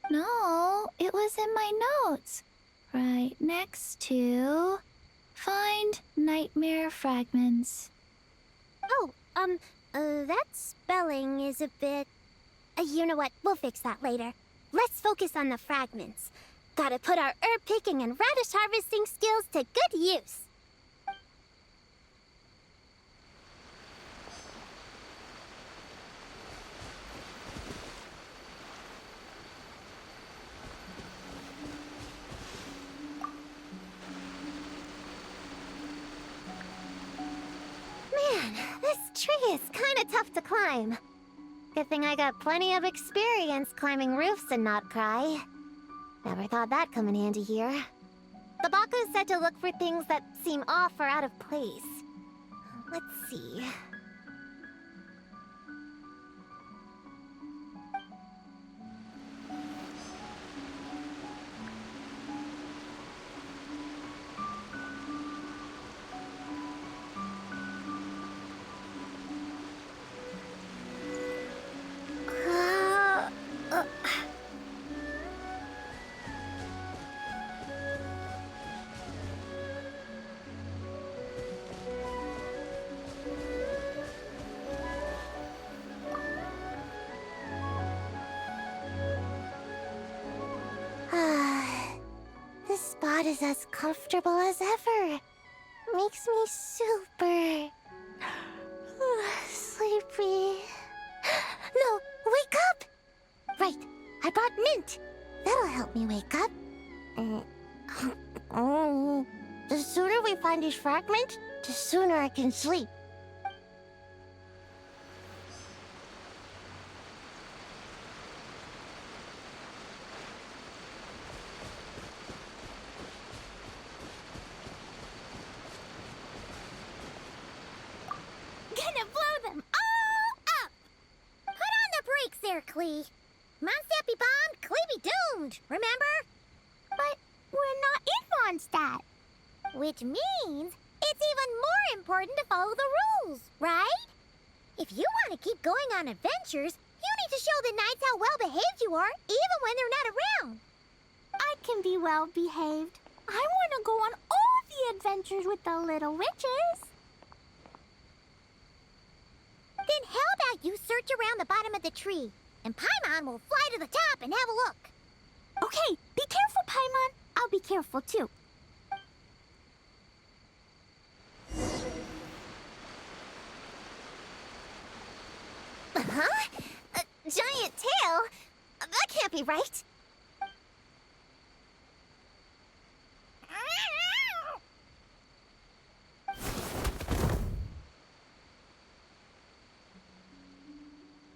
No, it was in my notes. Right next to... Find nightmare fragments. Oh, that spelling is a bit... you know what? We'll fix that later. Let's focus on the fragments. Gotta put our herb picking and radish harvesting skills to good use. Man, this tree is kinda tough to climb. Good thing I got plenty of experience climbing roofs and not cry. Never thought that'd come in handy here. The Baku said to look for things that seem off or out of place. Let's see. This spot is as comfortable as ever. Makes me super sleepy. No, wake up! Right, I brought mint. That'll help me wake up. The sooner we find these fragments, the sooner I can sleep. Gonna blow them all up! Put on the brakes there, Klee. Mondstadt be bombed, Klee be doomed, remember? But we're not in Mondstadt. Which means it's even more important to follow the rules, right? If you want to keep going on adventures, you need to show the knights how well-behaved you are, even when they're not around. I can be well-behaved. I want to go on all the adventures with the little witches. Then how about you search around the bottom of the tree, and Paimon will fly to the top and have a look. Okay, be careful, Paimon. I'll be careful, too. Huh? A giant tail? That can't be right.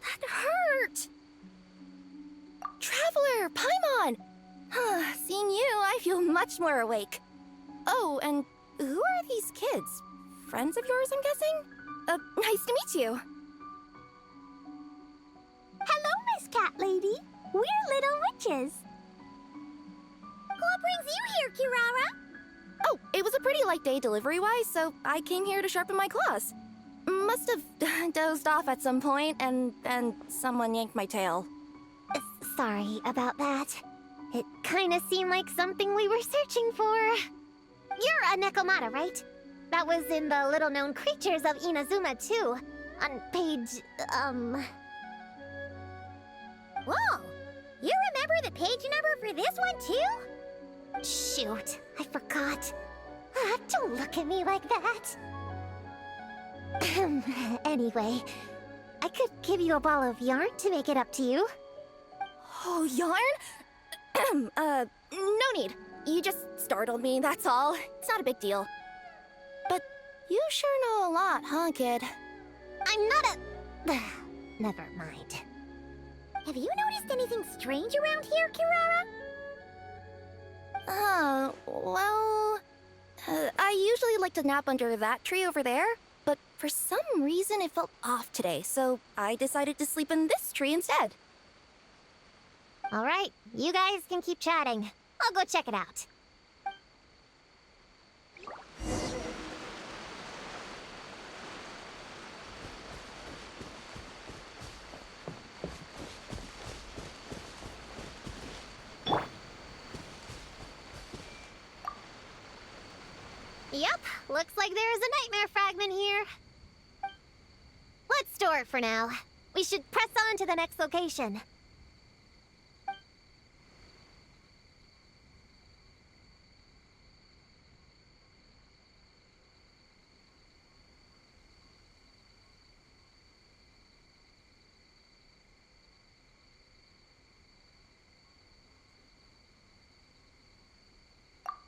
That hurt! Traveler, Paimon! Seeing you, I feel much more awake. Oh, and who are these kids? Friends of yours, I'm guessing? Nice to meet you. Hello, Miss Cat Lady. We're little witches. What brings you here, Kirara? Oh, it was a pretty light day delivery-wise, so I came here to sharpen my claws. Must have dozed off at some point, and then someone yanked my tail. Sorry about that. It kind of seemed like something we were searching for. You're a Nekomata, right? That was in the little-known creatures of Inazuma, too. On page, Whoa! You remember the page number for this one, too? Shoot, I forgot. Don't look at me like that. Anyway, I could give you a ball of yarn to make it up to you. Oh, yarn? No need. You just startled me, that's all. It's not a big deal. But you sure know a lot, huh, kid? I'm not a... Never mind. Have you noticed anything strange around here, Kirara? I usually like to nap under that tree over there, but for some reason it felt off today, so I decided to sleep in this tree instead. All right, you guys can keep chatting. I'll go check it out. Yep, looks like there's a nightmare fragment here. Let's store it for now. We should press on to the next location.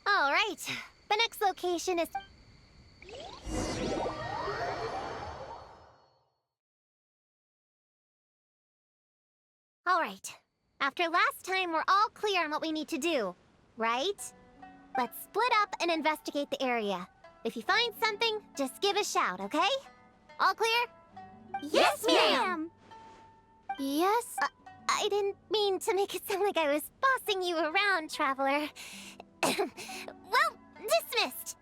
All right, the next location is... All right, after last time, we're all clear on what we need to do, right? Let's split up and investigate the area. If you find something, just give a shout, okay? All clear? Yes, ma'am! Yes? I didn't mean to make it sound like I was bossing you around, Traveler. Well, dismissed.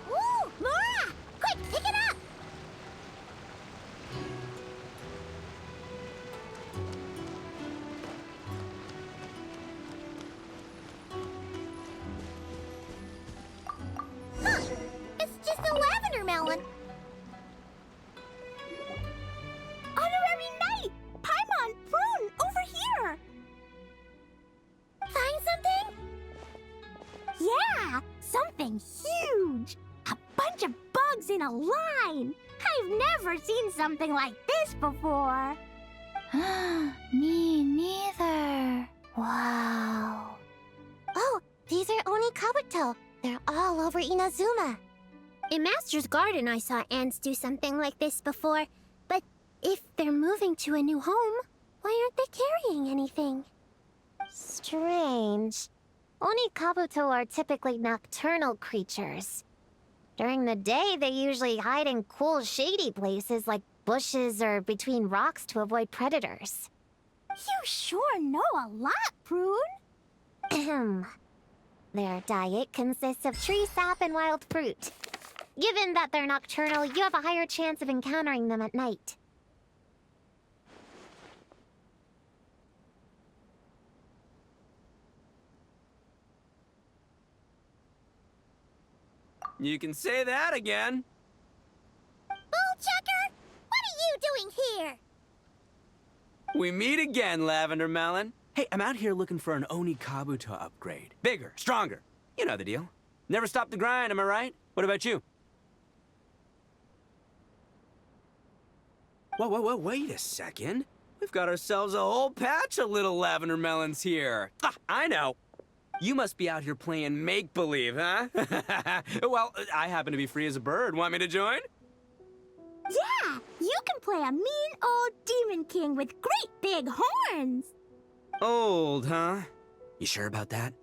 Ooh, Mora! Quick, pick it up! Huh! It's just a lavender melon. Honorary Knight! Paimon, Prune, over here! Find something? Yeah, something huge! A bunch of bugs in a line! I've never seen something like this before! Me neither. Wow. Oh, these are Oni Kabuto. They're all over Inazuma. In Master's Garden, I saw ants do something like this before, but if they're moving to a new home, why aren't they carrying anything? Strange. Oni Kabuto are typically nocturnal creatures. During the day, they usually hide in cool, shady places like bushes or between rocks to avoid predators. You sure know a lot, Prune. Ahem. Their diet consists of tree sap and wild fruit. Given that they're nocturnal, you have a higher chance of encountering them at night. You can say that again. Bullchucker, what are you doing here? We meet again, Lavender Melon. Hey, I'm out here looking for an Oni Kabuto upgrade. Bigger, stronger. You know the deal. Never stop the grind, am I right? What about you? Whoa, wait a second. We've got ourselves a whole patch of little Lavender Melons here. Ah, I know. You must be out here playing make-believe, huh? Well, I happen to be free as a bird. Want me to join? Yeah, you can play a mean old demon king with great big horns. Old, huh? You sure about that?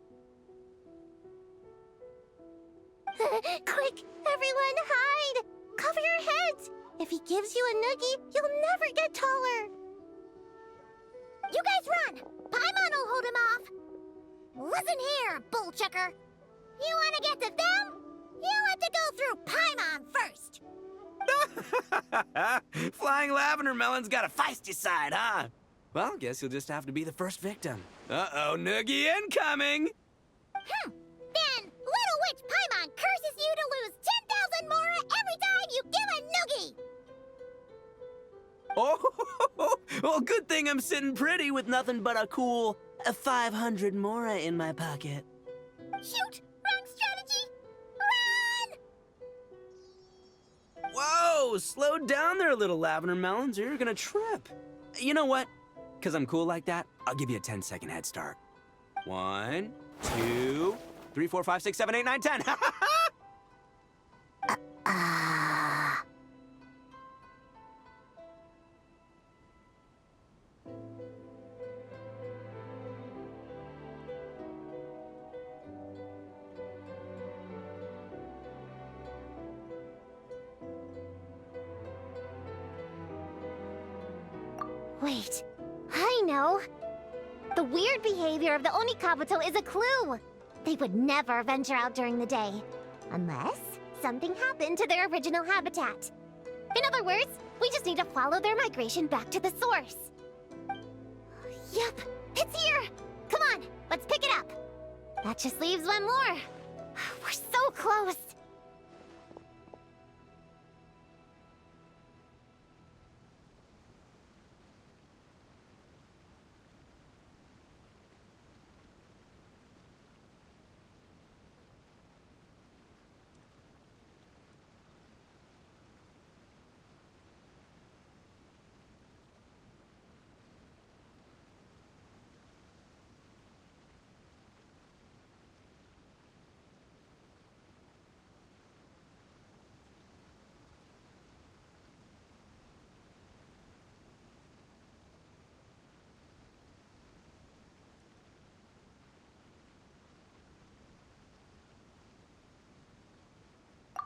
Quick, everyone hide! Cover your heads! If he gives you a noogie, you'll never get taller. You guys run! Paimon will hold him off. Listen here, Bullchucker. You want to get to them? You'll have to go through Paimon first. Flying Lavender Melon's got a feisty side, huh? Well, guess you'll just have to be the first victim. Uh-oh, noogie incoming! Then Little Witch Paimon curses you to lose 10,000 Mora every time you give a noogie. Oh, well, good thing I'm sitting pretty with nothing but a cool 500 Mora in my pocket. Shoot! Wrong strategy! Run! Whoa, slow down there, little Lavender Melons, or you're gonna trip. You know what? Because I'm cool like that, I'll give you a 10-second head start. 1, 2, 3, 4, 5, 6, 7, 8, 9, 10. Wait, I know. The weird behavior of the Onikabuto is a clue. They would never venture out during the day. Unless something happened to their original habitat. In other words, we just need to follow their migration back to the source. Yep, it's here! Come on, let's pick it up. That just leaves one more. We're so close.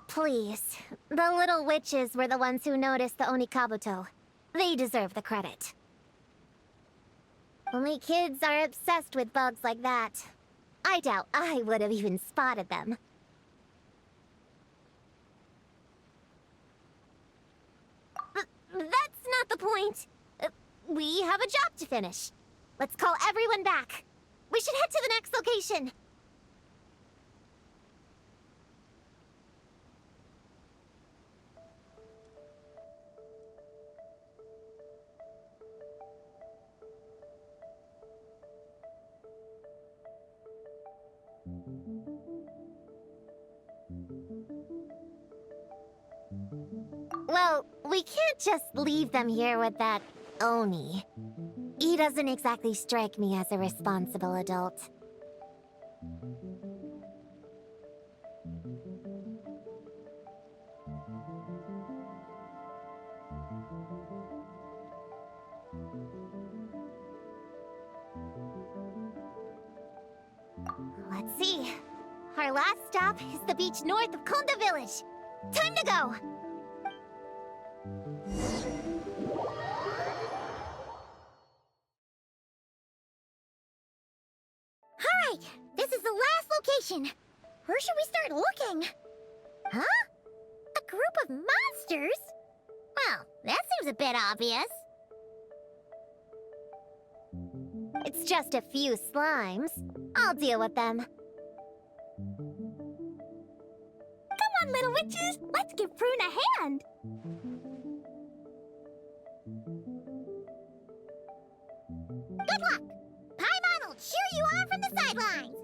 Please. The little witches were the ones who noticed the Onikabuto. They deserve the credit. Only kids are obsessed with bugs like that. I doubt I would have even spotted them. That's not the point. We have a job to finish. Let's call everyone back. We should head to the next location. Well, we can't just leave them here with that Oni. He doesn't exactly strike me as a responsible adult. Let's see. Our last stop is the beach north of Konda Village. Time to go! Alright, this is the last location. Where should we start looking? Huh? A group of monsters? Well, that seems a bit obvious. It's just a few slimes. I'll deal with them. Come on, little witches! Let's give Prune a hand! Good luck! Paimon will cheer you on from the sidelines!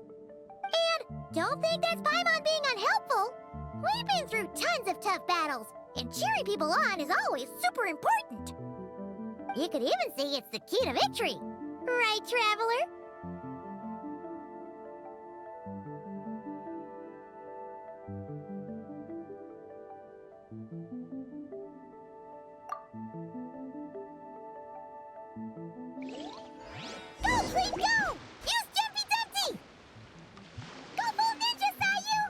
And don't think that's Paimon being unhelpful! We've been through tons of tough battles, and cheering people on is always super important! You could even say it's the key to victory! Right, Traveler? Go, Fleet, go! Use Jumpy Dumpty! Go full ninja, Sayu!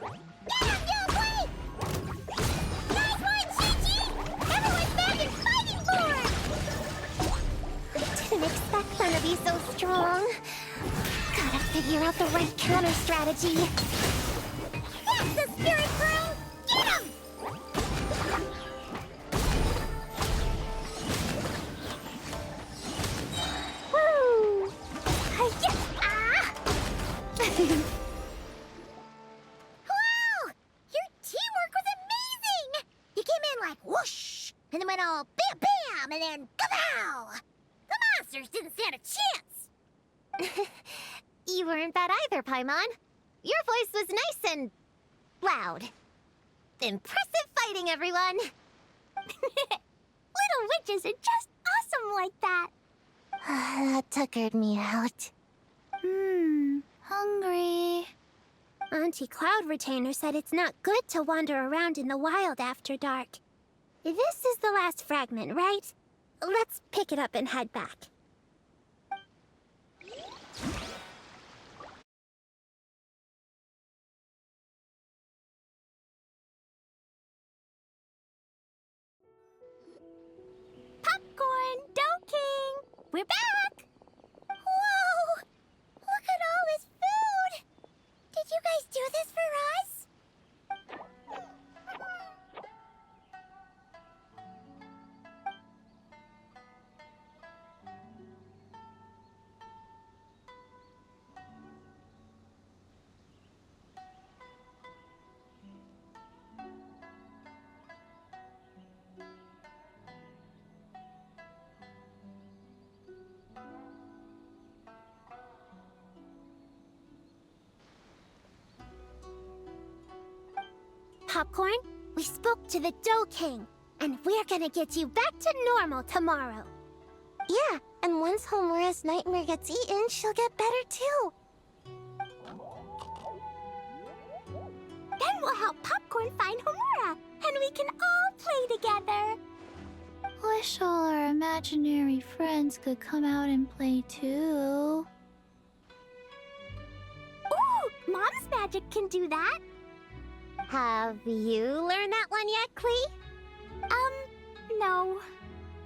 Get him, Yo Blade! Nice one, Chi-Chi! Everyone's back in fighting form! I didn't expect them to be so strong. Gotta figure out the right counter strategy. That's the spirit, Prune! Get him! Woo! Hi-ya! Ah! Wow! Your teamwork was amazing! You came in like whoosh, and then went all bam bam, and then kapow! The monsters didn't stand a chance! You weren't bad either, Paimon. Your voice was nice and loud. Impressive fighting, everyone! Little witches are just awesome like that! That tuckered me out. Hungry. Auntie Cloud Retainer said it's not good to wander around in the wild after dark. This is the last fragment, right? Let's pick it up and head back. Popcorn, Dough King! back! Whoa! Look at all this food! Did you guys do this for us? Popcorn, we spoke to the Dough King, and we're gonna get you back to normal tomorrow. Yeah, and once Homura's nightmare gets eaten, she'll get better too. Then we'll help Popcorn find Homura, and we can all play together. Wish all our imaginary friends could come out and play too. Ooh, Mom's magic can do that. Have you learned that one yet, Klee? No.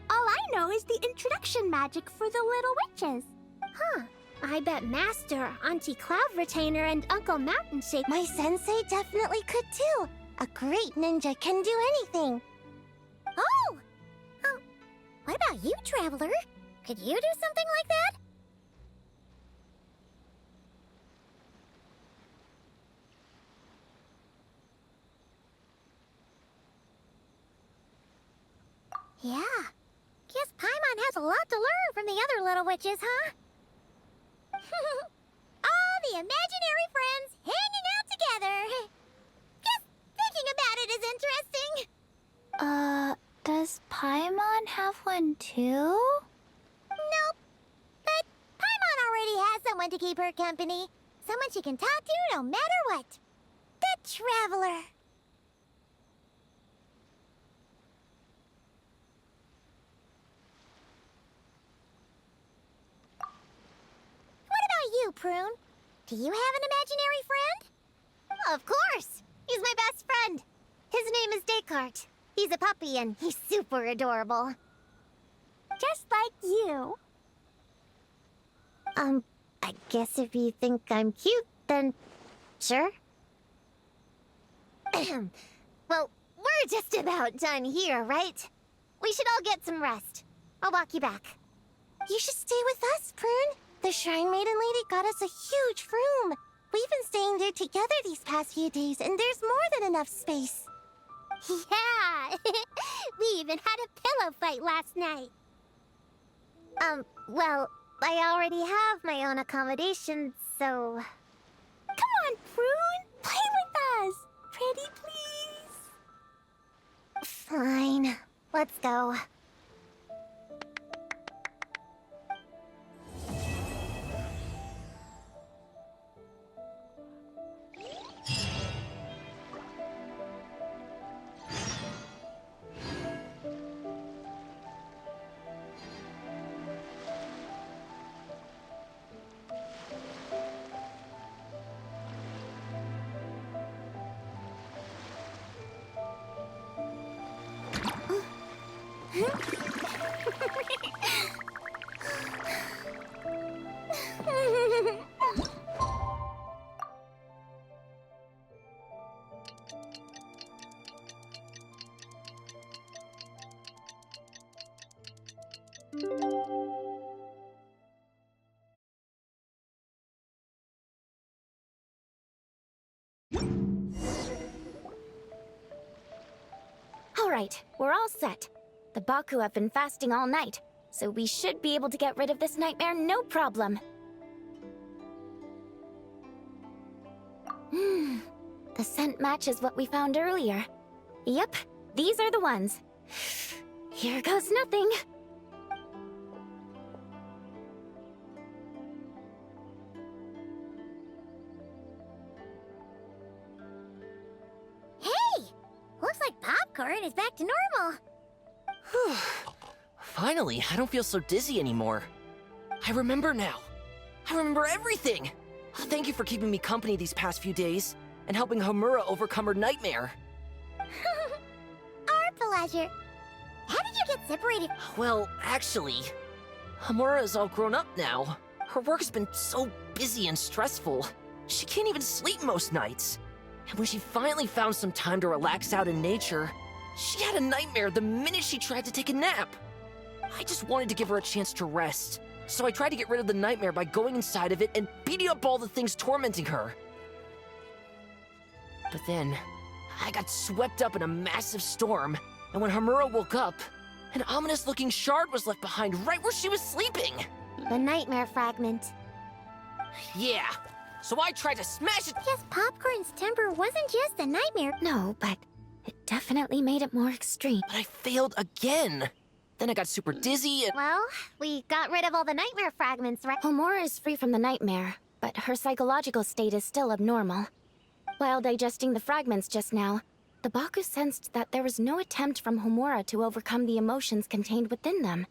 All I know is the introduction magic for the little witches. Huh. I bet Master, Auntie Cloud Retainer, and Uncle Mountain Shake, my sensei, definitely could too. A great ninja can do anything. Oh! What about you, Traveler? Could you do something like that? Yeah. Guess Paimon has a lot to learn from the other little witches, huh? All the imaginary friends hanging out together. Just thinking about it is interesting. Does Paimon have one too? Nope. But Paimon already has someone to keep her company. Someone she can talk to no matter what. The Traveler. What about you, Prune? Do you have an imaginary friend? Of course! He's my best friend. His name is Descartes. He's a puppy and he's super adorable. Just like you. I guess if you think I'm cute, then sure. Well, we're just about done here, right? We should all get some rest. I'll walk you back. You should stay with us, Prune. The Shrine Maiden Lady got us a huge room. We've been staying there together these past few days, and there's more than enough space. Yeah. We even had a pillow fight last night. Well, I already have my own accommodation, so... Come on, Prune. Play with us. Pretty please. Fine. Let's go. All right, we're all set. The Baku have been fasting all night, so we should be able to get rid of this nightmare no problem. The scent matches what we found earlier. Yep, these are the ones. Here goes nothing. Hey! Looks like Popcorn is back to normal. Whew. Finally, I don't feel so dizzy anymore. I remember now. I remember everything. Thank you for keeping me company these past few days and helping Homura overcome her nightmare. Our pleasure. How did you get separated? Well, actually, Hamura is all grown up now. Her work's been so busy and stressful. She can't even sleep most nights. And when she finally found some time to relax out in nature, she had a nightmare the minute she tried to take a nap. I just wanted to give her a chance to rest, so I tried to get rid of the nightmare by going inside of it and beating up all the things tormenting her. But then, I got swept up in a massive storm, and when Hamura woke up, an ominous-looking shard was left behind right where she was sleeping. The nightmare fragment. Yeah, so I tried to smash it. Yes, Popcorn's temper wasn't just a nightmare. No, but it definitely made it more extreme. But I failed again. Then I got super dizzy and... Well, we got rid of all the nightmare fragments, right? Homura is free from the nightmare, but her psychological state is still abnormal. While digesting the fragments just now, the Baku sensed that there was no attempt from Homura to overcome the emotions contained within them,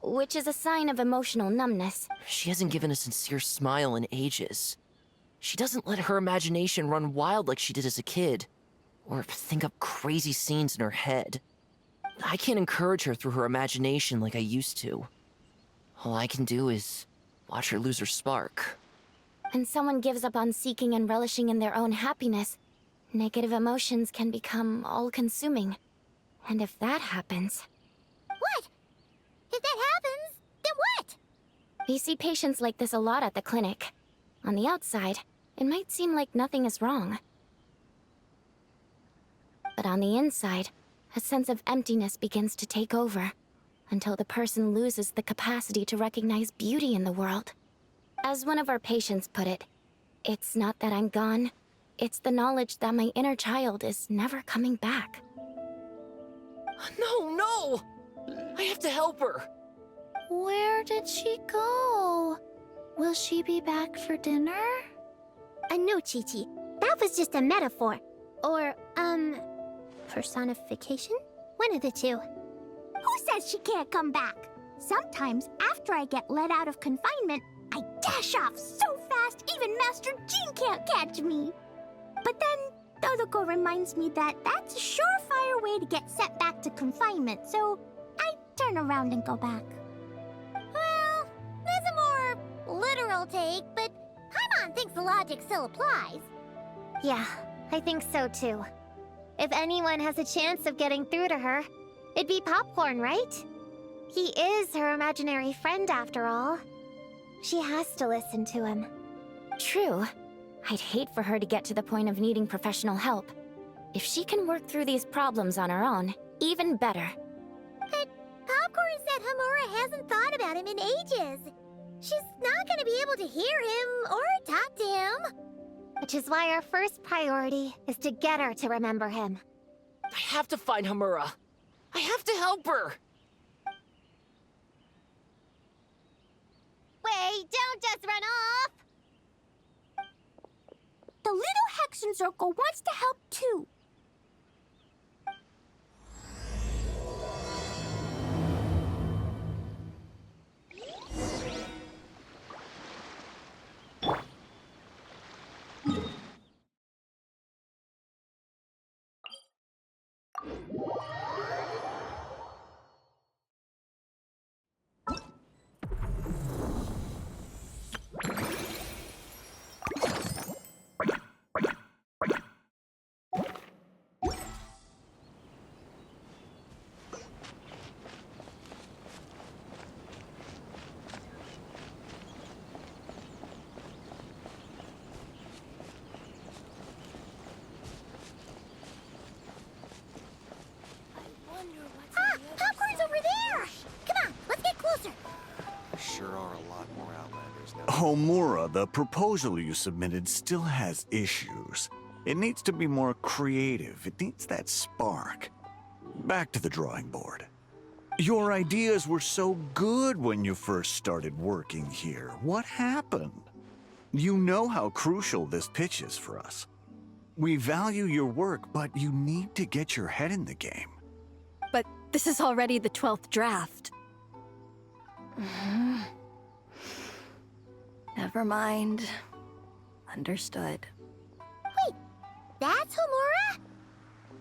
which is a sign of emotional numbness. She hasn't given a sincere smile in ages. She doesn't let her imagination run wild like she did as a kid, or think up crazy scenes in her head. I can't encourage her through her imagination like I used to. All I can do is watch her lose her spark. When someone gives up on seeking and relishing in their own happiness, negative emotions can become all-consuming. And if that happens... What? If that happens, then what? We see patients like this a lot at the clinic. On the outside, it might seem like nothing is wrong. But on the inside, a sense of emptiness begins to take over, until the person loses the capacity to recognize beauty in the world. As one of our patients put it, it's not that I'm gone, it's the knowledge that my inner child is never coming back. No! I have to help her! Where did she go? Will she be back for dinner? No, Chi-Chi. That was just a metaphor. Or, personification? One of the two. Who says she can't come back? Sometimes, after I get let out of confinement, I dash off so fast even Master Jean can't catch me. But then, Todoko reminds me that that's a surefire way to get sent back to confinement, so I turn around and go back. Well, that's a more literal take, but Paimon thinks the logic still applies. Yeah, I think so too. If anyone has a chance of getting through to her, it'd be Popcorn, right? He is her imaginary friend after all. She has to listen to him. True. I'd hate for her to get to the point of needing professional help. If she can work through these problems on her own, even better. But Popcorn said Hamura hasn't thought about him in ages. She's not gonna be able to hear him or talk to him. Which is why our first priority is to get her to remember him. I have to find Hamura. I have to help her! Wait, don't just run off! The little Hexen Circle wants to help too. Popcorn's over there! Come on, let's get closer. Sure are a lot more Outlanders now. Homura, the proposal you submitted still has issues. It needs to be more creative. It needs that spark. Back to the drawing board. Your ideas were so good when you first started working here. What happened? You know how crucial this pitch is for us. We value your work, but you need to get your head in the game. But this is already the 12th draft. Never mind. Understood. Wait, that's Homura?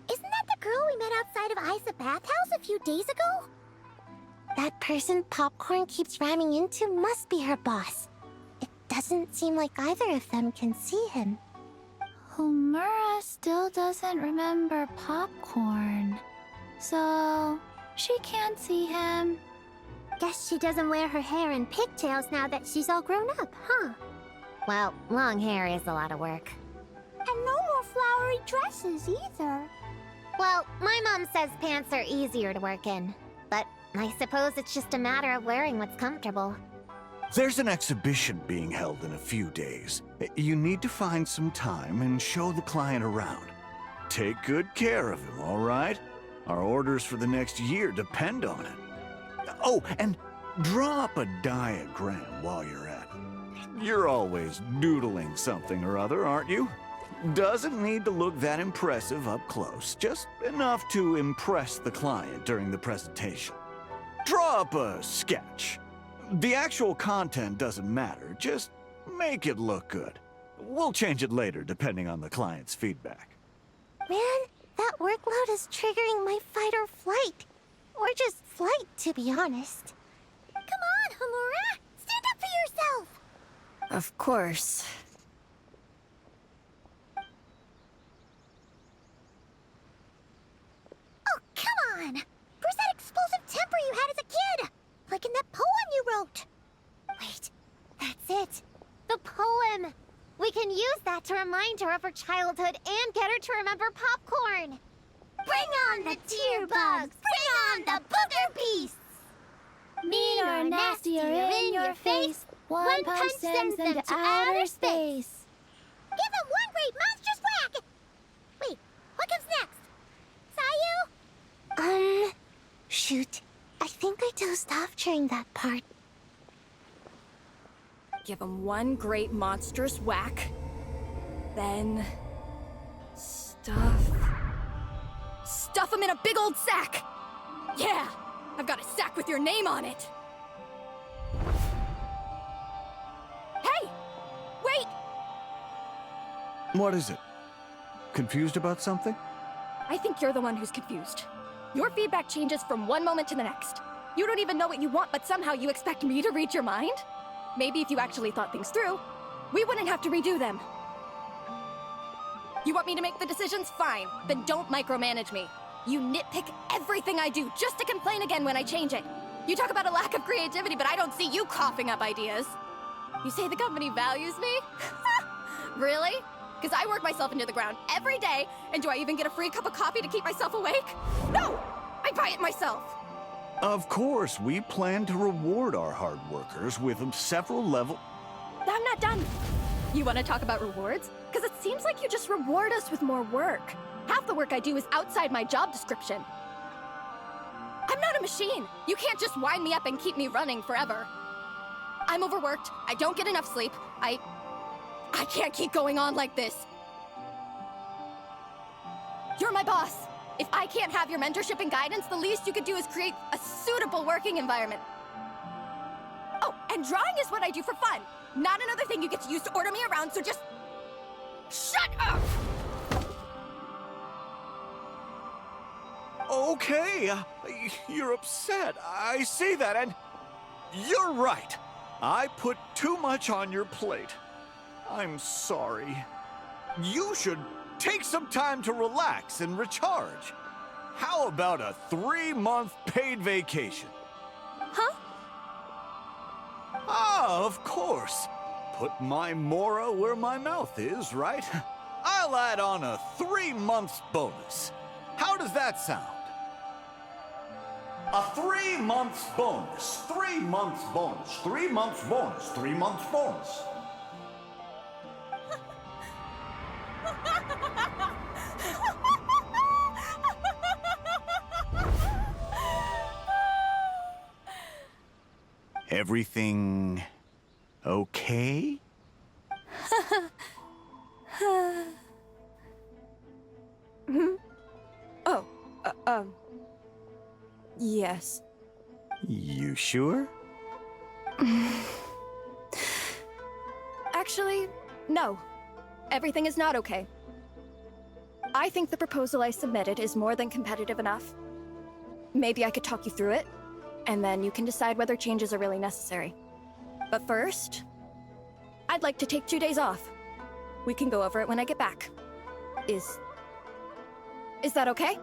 Isn't that the girl we met outside of Isa Bathhouse a few days ago? That person Popcorn keeps ramming into must be her boss. It doesn't seem like either of them can see him. Homura still doesn't remember Popcorn. So, she can't see him. Guess she doesn't wear her hair in pigtails now that she's all grown up, huh? Well, long hair is a lot of work. And no more flowery dresses either. Well, my mom says pants are easier to work in. But I suppose it's just a matter of wearing what's comfortable. There's an exhibition being held in a few days. You need to find some time and show the client around. Take good care of him, all right? Our orders for the next year depend on it. Oh, and draw up a diagram while you're at it. You're always doodling something or other, aren't you? Doesn't need to look that impressive up close, just enough to impress the client during the presentation. Draw up a sketch. The actual content doesn't matter, just make it look good. We'll change it later depending on the client's feedback. Man, that workload is triggering my fight or flight. Or just flight, to be honest. Come on, Homura! Stand up for yourself! Of course. Oh, come on! Where's that explosive temper you had as a kid? Like in that poem you wrote. Wait, that's it. The poem! We can use that to remind her of her childhood and get her to remember Popcorn. Bring on the tear bugs! Bring on the booger beasts! Mean or nasty or in your face, one punch sends them to outer space. Give them one great monstrous whack! Wait, what comes next? Sayu? Shoot. I think I dozed off during that part. Give him one great monstrous whack. Then... Stuff him in a big old sack! Yeah! I've got a sack with your name on it! Hey! Wait! What is it? Confused about something? I think you're the one who's confused. Your feedback changes from one moment to the next. You don't even know what you want, but somehow you expect me to read your mind? Maybe if you actually thought things through, we wouldn't have to redo them. You want me to make the decisions? Fine. Then don't micromanage me. You nitpick everything I do just to complain again when I change it. You talk about a lack of creativity, but I don't see you coughing up ideas. You say the company values me? Really? Because I work myself into the ground every day, and do I even get a free cup of coffee to keep myself awake? No! I buy it myself! Of course, we plan to reward our hard workers with several level... I'm not done. You want to talk about rewards? Because it seems like you just reward us with more work. Half the work I do is outside my job description. I'm not a machine. You can't just wind me up and keep me running forever. I'm overworked. I don't get enough sleep. I can't keep going on like this. You're my boss. If I can't have your mentorship and guidance, the least you could do is create a suitable working environment. Oh, and drawing is what I do for fun. Not another thing you get to use to order me around, so just... shut up! Okay, you're upset. I see that, and you're right. I put too much on your plate. I'm sorry. You should take some time to relax and recharge. How about a 3-month paid vacation? Huh? Ah, of course. Put my Mora where my mouth is, right? I'll add on a 3 months bonus. How does that sound? A 3 months bonus. 3 months bonus. 3 months bonus. 3 months bonus. Everything okay? Oh, yes. You sure? Actually, no. Everything is not okay. I think the proposal I submitted is more than competitive enough. Maybe I could talk you through it, and then you can decide whether changes are really necessary. But first, I'd like to take 2 days off. We can go over it when I get back. Is that okay?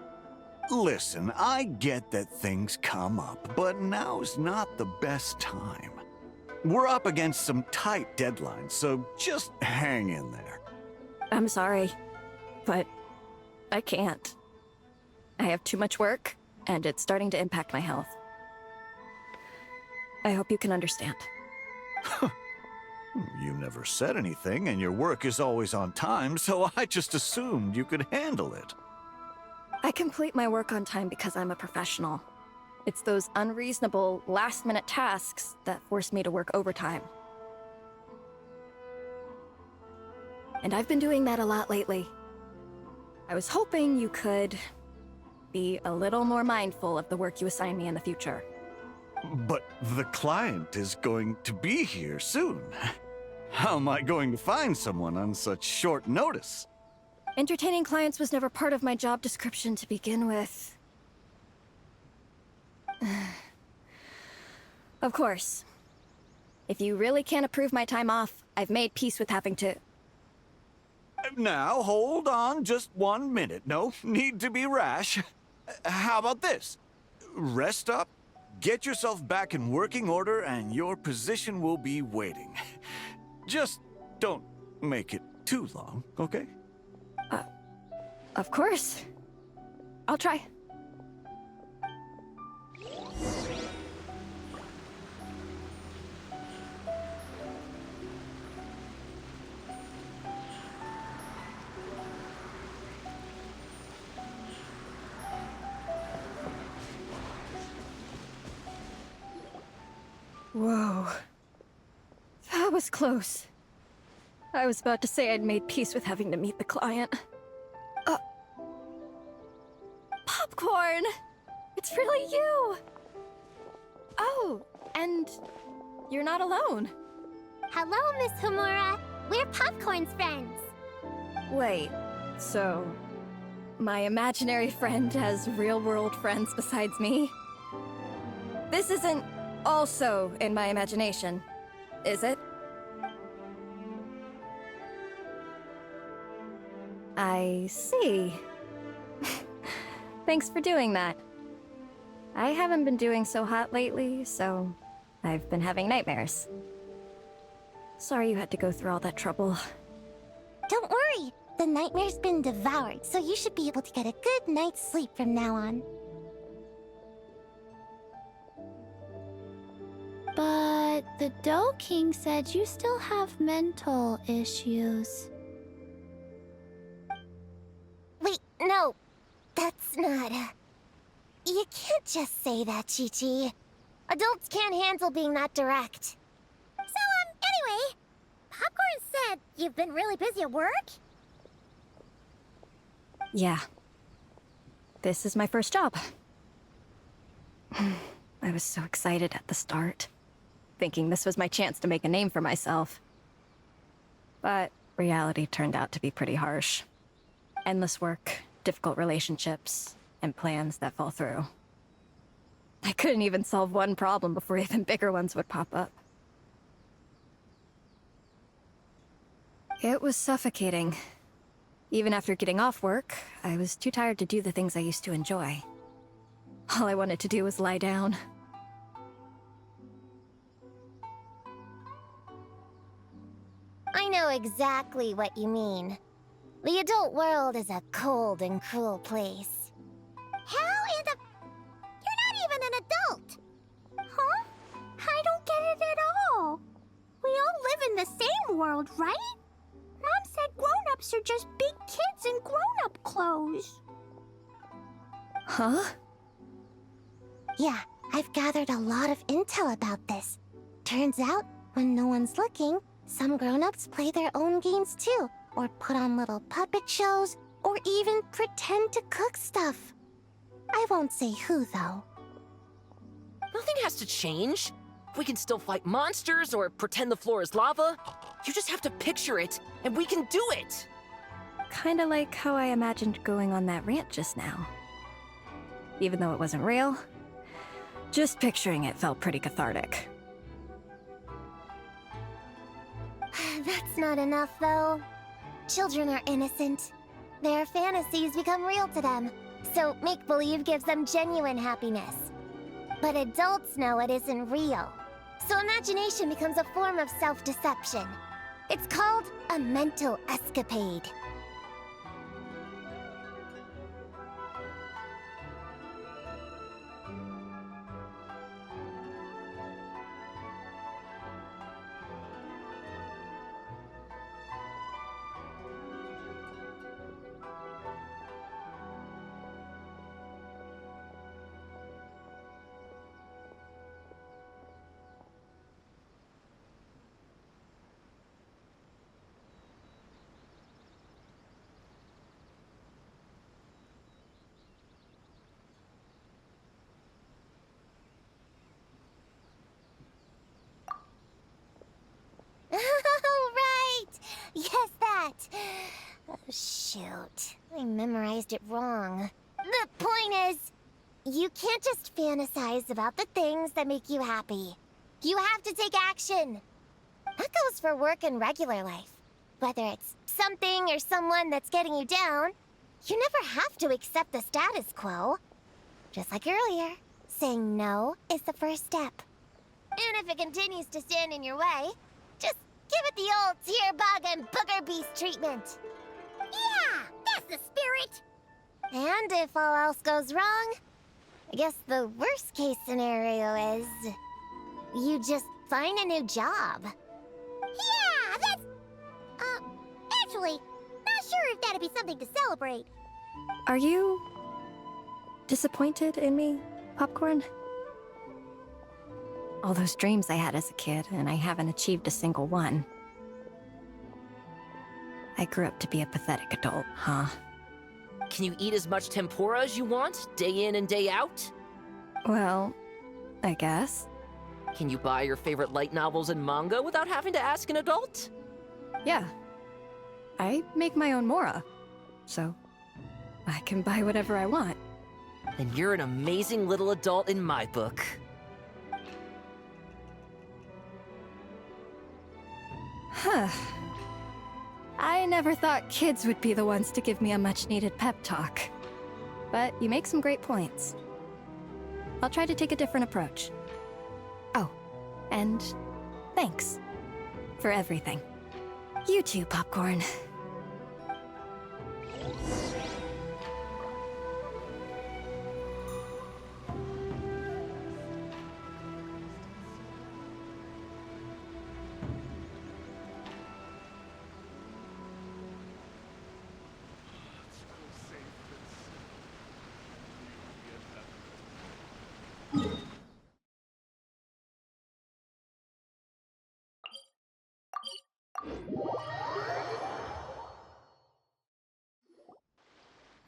Listen, I get that things come up, but now's not the best time. We're up against some tight deadlines, so just hang in there. I'm sorry, but I can't. I have too much work, and it's starting to impact my health. I hope you can understand. You never said anything, and your work is always on time, so I just assumed you could handle it. I complete my work on time because I'm a professional. It's those unreasonable, last-minute tasks that force me to work overtime. And I've been doing that a lot lately. I was hoping you could be a little more mindful of the work you assign me in the future. But the client is going to be here soon. How am I going to find someone on such short notice? Entertaining clients was never part of my job description to begin with. Of course. If you really can't approve my time off, I've made peace with having to... Now, hold on just 1 minute. No need to be rash. How about this? Rest up, get yourself back in working order, and your position will be waiting. Just don't make it too long, okay? Of course. I'll try. Whoa. That was close. I was about to say I'd made peace with having to meet the client. Popcorn! It's really you! Oh, and you're not alone. Hello, Miss Homura. We're Popcorn's friends. Wait, so my imaginary friend has real-world friends besides me? This isn't also in my imagination, is it? I see. Thanks for doing that. I haven't been doing so hot lately, so I've been having nightmares. Sorry you had to go through all that trouble. Don't worry. The nightmare's been devoured, so you should be able to get a good night's sleep from now on. But the Dough King said you still have mental issues. Wait, no. That's not... You can't just say that, Chi-Chi. Adults can't handle being that direct. So, anyway, Popcorn said you've been really busy at work? Yeah. This is my first job. I was so excited at the start, thinking this was my chance to make a name for myself. But reality turned out to be pretty harsh. Endless work, difficult relationships, and plans that fall through. I couldn't even solve one problem before even bigger ones would pop up. It was suffocating. Even after getting off work, I was too tired to do the things I used to enjoy. All I wanted to do was lie down. I know exactly what you mean. The adult world is a cold and cruel place. How in the... You're not even an adult! Huh? I don't get it at all. We all live in the same world, right? Mom said grown-ups are just big kids in grown-up clothes. Huh? Yeah, I've gathered a lot of intel about this. Turns out, when no one's looking, some grown-ups play their own games too, or put on little puppet shows, or even pretend to cook stuff. I won't say who, though. Nothing has to change. We can still fight monsters or pretend the floor is lava. You just have to picture it, and we can do it! Kinda like how I imagined going on that rant just now. Even though it wasn't real, Just picturing it felt pretty cathartic. That's not enough, though. Children are innocent. Their fantasies become real to them, so make-believe gives them genuine happiness. But adults know it isn't real, so imagination becomes a form of self-deception. It's called a mental escapade. Oh, right! Yes, that! Oh, shoot. I memorized it wrong. The point is, you can't just fantasize about the things that make you happy. You have to take action. That goes for work and regular life. Whether it's something or someone that's getting you down, you never have to accept the status quo. Just like earlier, saying no is the first step. And if it continues to stand in your way, just give it the old tear bug and booger beast treatment. Yeah, that's the spirit. And if all else goes wrong, I guess the worst case scenario is you just find a new job. Yeah, that's... actually, not sure if that'd be something to celebrate. Are you disappointed in me, Popcorn? All those dreams I had as a kid, and I haven't achieved a single one. I grew up to be a pathetic adult, huh? Can you eat as much tempura as you want, day in and day out? Well, I guess. Can you buy your favorite light novels and manga without having to ask an adult? Yeah. I make my own mora, so I can buy whatever I want. Then you're an amazing little adult in my book. Huh. I never thought kids would be the ones to give me a much-needed pep talk. But you make some great points. I'll try to take a different approach. Oh, and thanks for everything. You too, Popcorn.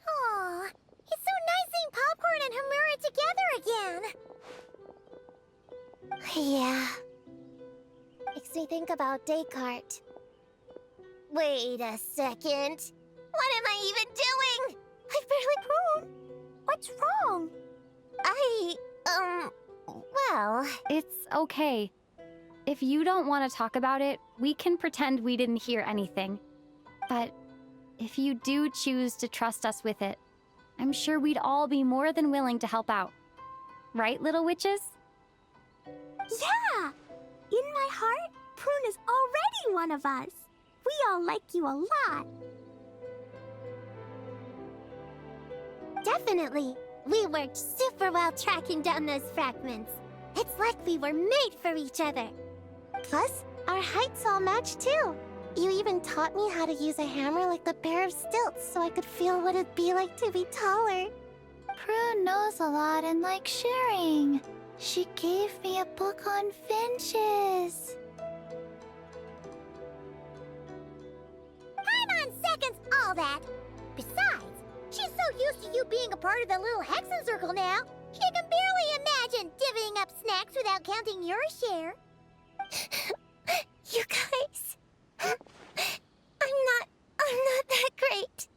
Aw, it's so nice seeing Popcorn and Hamura together again. Yeah. Makes me think about Descartes. Wait a second. What am I even doing? I barely... What's wrong? Well... It's okay. If you don't want to talk about it, we can pretend we didn't hear anything. But if you do choose to trust us with it, I'm sure we'd all be more than willing to help out. Right, little witches? Yeah! In my heart, Prune is already one of us. We all like you a lot. Definitely. We worked super well tracking down those fragments. It's like we were made for each other. Plus, our heights all match too. You even taught me how to use a hammer like the pair of stilts so I could feel what it'd be like to be taller. Prune knows a lot and likes sharing. She gave me a book on finches. Paimon seconds all that. Besides, she's so used to you being a part of the little Hexen Circle now, she can barely imagine divvying up snacks without counting your share. You guys... I'm not that great.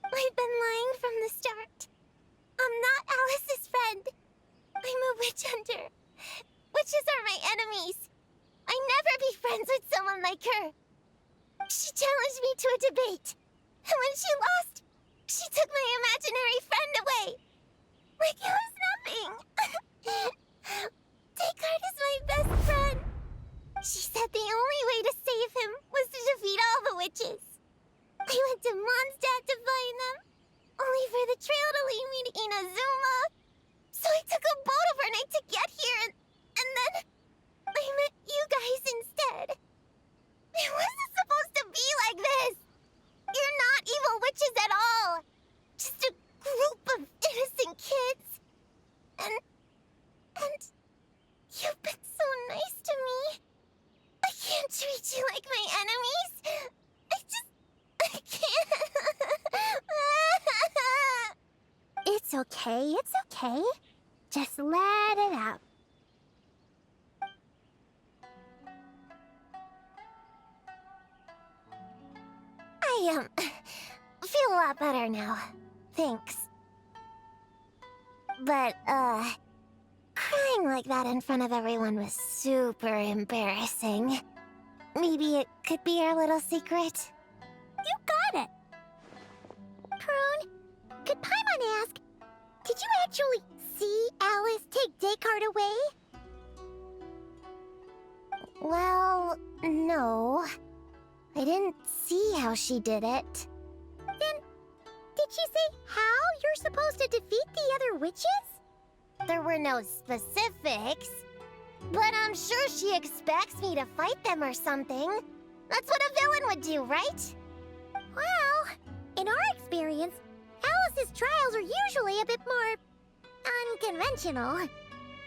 I've been lying from the start. I'm not Alice's friend. I'm a witch hunter. someone like her. She challenged me to a debate. And when she lost, she took my imaginary friend away. Like it was nothing. Descartes is my best friend. She said the only way to save him was to defeat all the witches. I went to Mondstadt to find them, only for the trail to lead me to Inazuma. So I took a boat overnight to get here, and then I met you guys instead. It wasn't supposed to be like this. You're not evil witches at all. Just a group of innocent kids. And you've been so nice to me. I can't treat you like my enemies. I can't. It's okay, it's okay. Just let it out. I feel a lot better now. Thanks. But, crying like that in front of everyone was super embarrassing. Maybe it could be our little secret? You got it. Prune, could Paimon ask, did you actually see Alice take Descartes away? Well, no. I didn't see how she did it. Then, did she say how you're supposed to defeat the other witches? There were no specifics. But I'm sure she expects me to fight them or something. That's what a villain would do, right? Well, in our experience, Alice's trials are usually a bit more unconventional.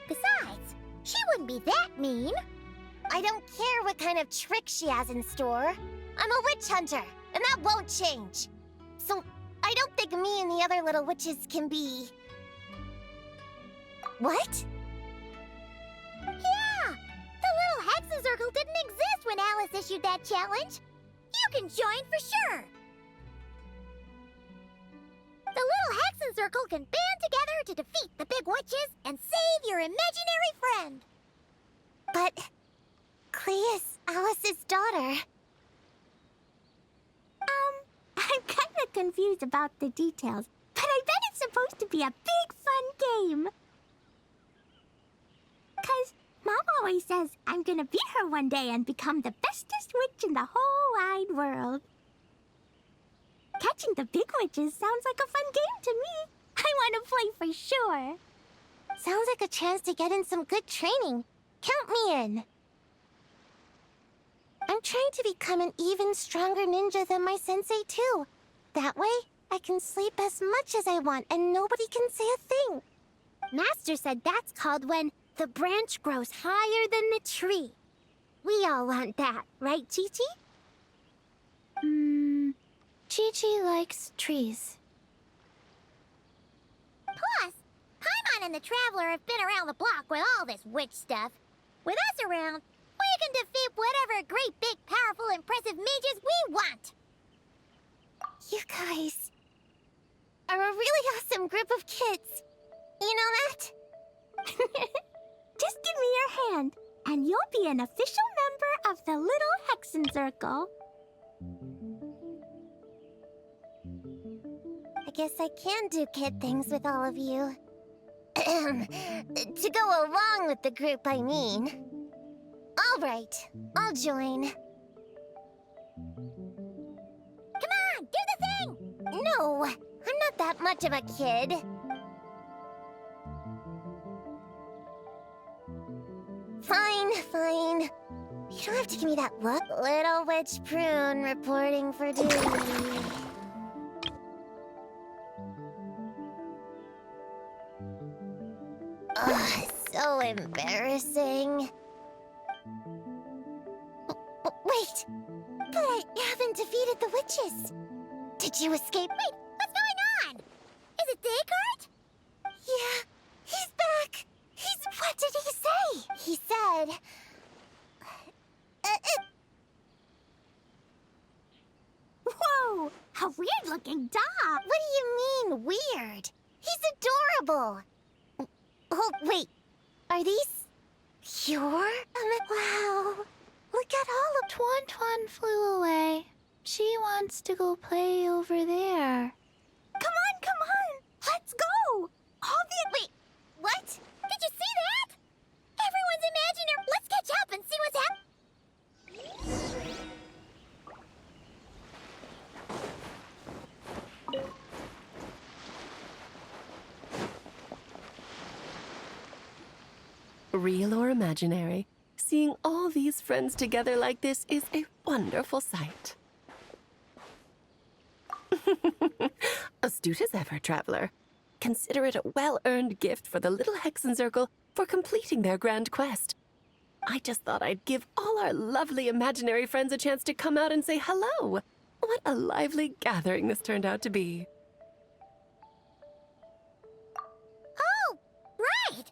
Besides, she wouldn't be that mean. I don't care what kind of trick she has in store. I'm a witch hunter, and that won't change. So, I don't think me and the other little witches can be... What? Yeah! The little Hexen Circle didn't exist when Alice issued that challenge. You can join for sure. The little Hexen Circle can band together to defeat the big witches and save your imaginary friend. But... Clea's Alice's daughter. I'm kinda confused about the details, but I bet it's supposed to be a big fun game. 'Cause Mom always says I'm gonna beat her one day and become the bestest witch in the whole wide world. Catching the big witches sounds like a fun game to me. I want to play for sure. Sounds like a chance to get in some good training. Count me in. I'm trying to become an even stronger ninja than my sensei, too. That way, I can sleep as much as I want and nobody can say a thing. Master said that's called when the branch grows higher than the tree. We all want that, right, Chi-Chi? Chi-Chi likes trees. Plus, Paimon and the Traveler have been around the block with all this witch stuff. With us around, we can defeat whatever great, big, powerful, impressive mages we want. You guys are a really awesome group of kids. You know that? Just give me your hand, and you'll be an official member of the Little Hexen Circle. I guess I can do kid things with all of you. To go along with the group, I mean. All right, I'll join. Come on, do the thing! No, I'm not that much of a kid. Fine. You don't have to give me that look. Little Witch Prune reporting for duty. Ugh, so embarrassing. Wait, but I haven't defeated the witches. Did you escape? Wait, what's going on? Is it Descartes? Yeah, he's back. What did he say? He said... Whoa, a weird-looking dog. What do you mean, weird? He's adorable. Oh, wait. Are these... your... Wow. Look at all of... Tuan Tuan flew away. She wants to go play over there. Come on! Let's go! Wait, what? Did you see that? Everyone's imaginary. Let's catch up and see what's happening. Real or imaginary, seeing all these friends together like this is a wonderful sight. Astute as ever, traveler. Consider it a well-earned gift for the little Hexencircle for completing their grand quest. I just thought I'd give all our lovely imaginary friends a chance to come out and say hello. What a lively gathering this turned out to be. Oh, right!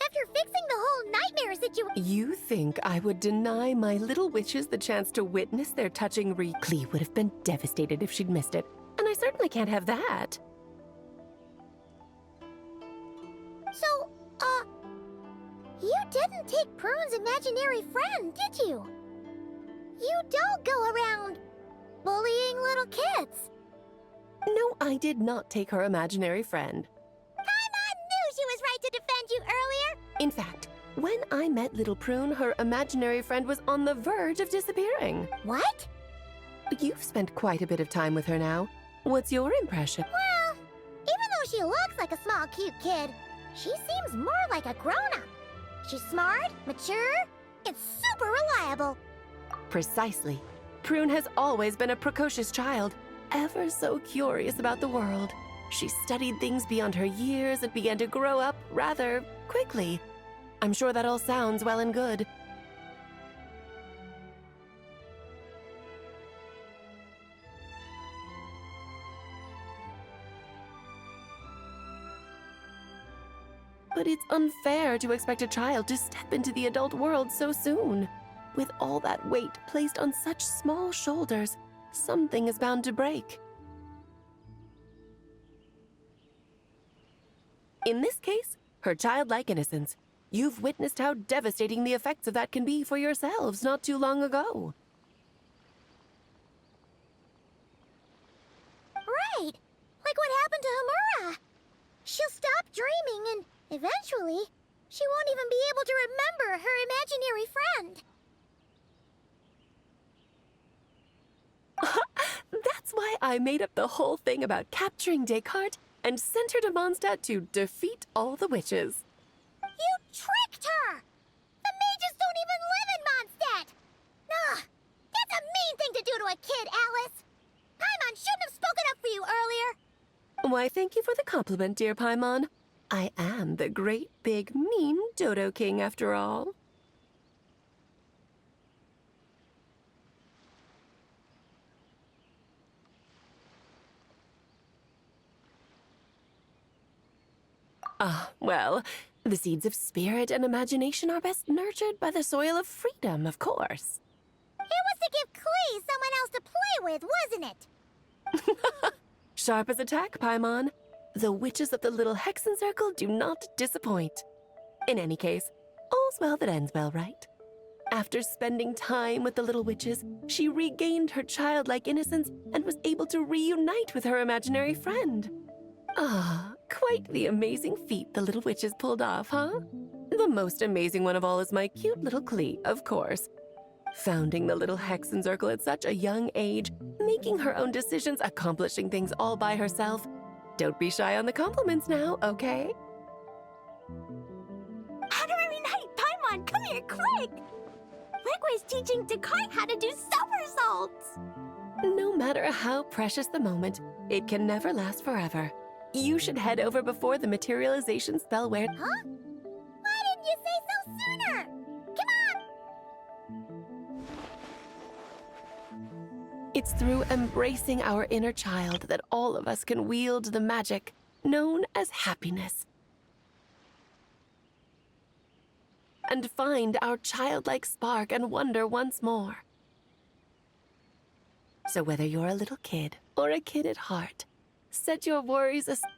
After fixing the whole nightmare situation... You think I would deny my little witches the chance to witness their touching Clee would have been devastated if she'd missed it, and I certainly can't have that. So, you didn't take Prune's imaginary friend, did you? You don't go around bullying little kids. No, I did not take her imaginary friend. Paimon knew she was right to defend you earlier. In fact, when I met little Prune, her imaginary friend was on the verge of disappearing. What? You've spent quite a bit of time with her now. What's your impression? Well, even though she looks like a small, cute kid, she seems more like a grown-up. She's smart, mature, and super reliable. Precisely. Prune has always been a precocious child, ever so curious about the world. She studied things beyond her years and began to grow up rather quickly. I'm sure that all sounds well and good. But it's unfair to expect a child to step into the adult world so soon. With all that weight placed on such small shoulders, something is bound to break. In this case, her childlike innocence. You've witnessed how devastating the effects of that can be for yourselves not too long ago. Right. Like what happened to Hamura. She'll stop dreaming and eventually she won't even be able to remember her imaginary friend. That's why I made up the whole thing about capturing Descartes and sent her to Mondstadt to defeat all the witches. You tricked her! The mages don't even live in Mondstadt! Ugh, that's a mean thing to do to a kid, Alice! Paimon shouldn't have spoken up for you earlier! Why, thank you for the compliment, dear Paimon. I am the great, big, mean Dodo King, after all. Well, the seeds of spirit and imagination are best nurtured by the soil of freedom, of course. It was to give Klee someone else to play with, wasn't it? Sharp as a tack, Paimon. The witches of the little Hexencircle do not disappoint. In any case, all's well that ends well, right? After spending time with the little witches, she regained her childlike innocence and was able to reunite with her imaginary friend. Ah, quite the amazing feat the little witches pulled off, huh? The most amazing one of all is my cute little Klee, of course. Founding the little Hexencircle at such a young age, making her own decisions, accomplishing things all by herself. Don't be shy on the compliments now, okay? Honorary Knight, Paimon, come here quick! Liquid's teaching Descartes how to do somersaults! No matter how precious the moment, it can never last forever. You should head over before the materialization spell wears. Huh? Why didn't you say so sooner? Come on! It's through embracing our inner child that all of us can wield the magic known as happiness. And find our childlike spark and wonder once more. So whether you're a little kid or a kid at heart, set your worries aside.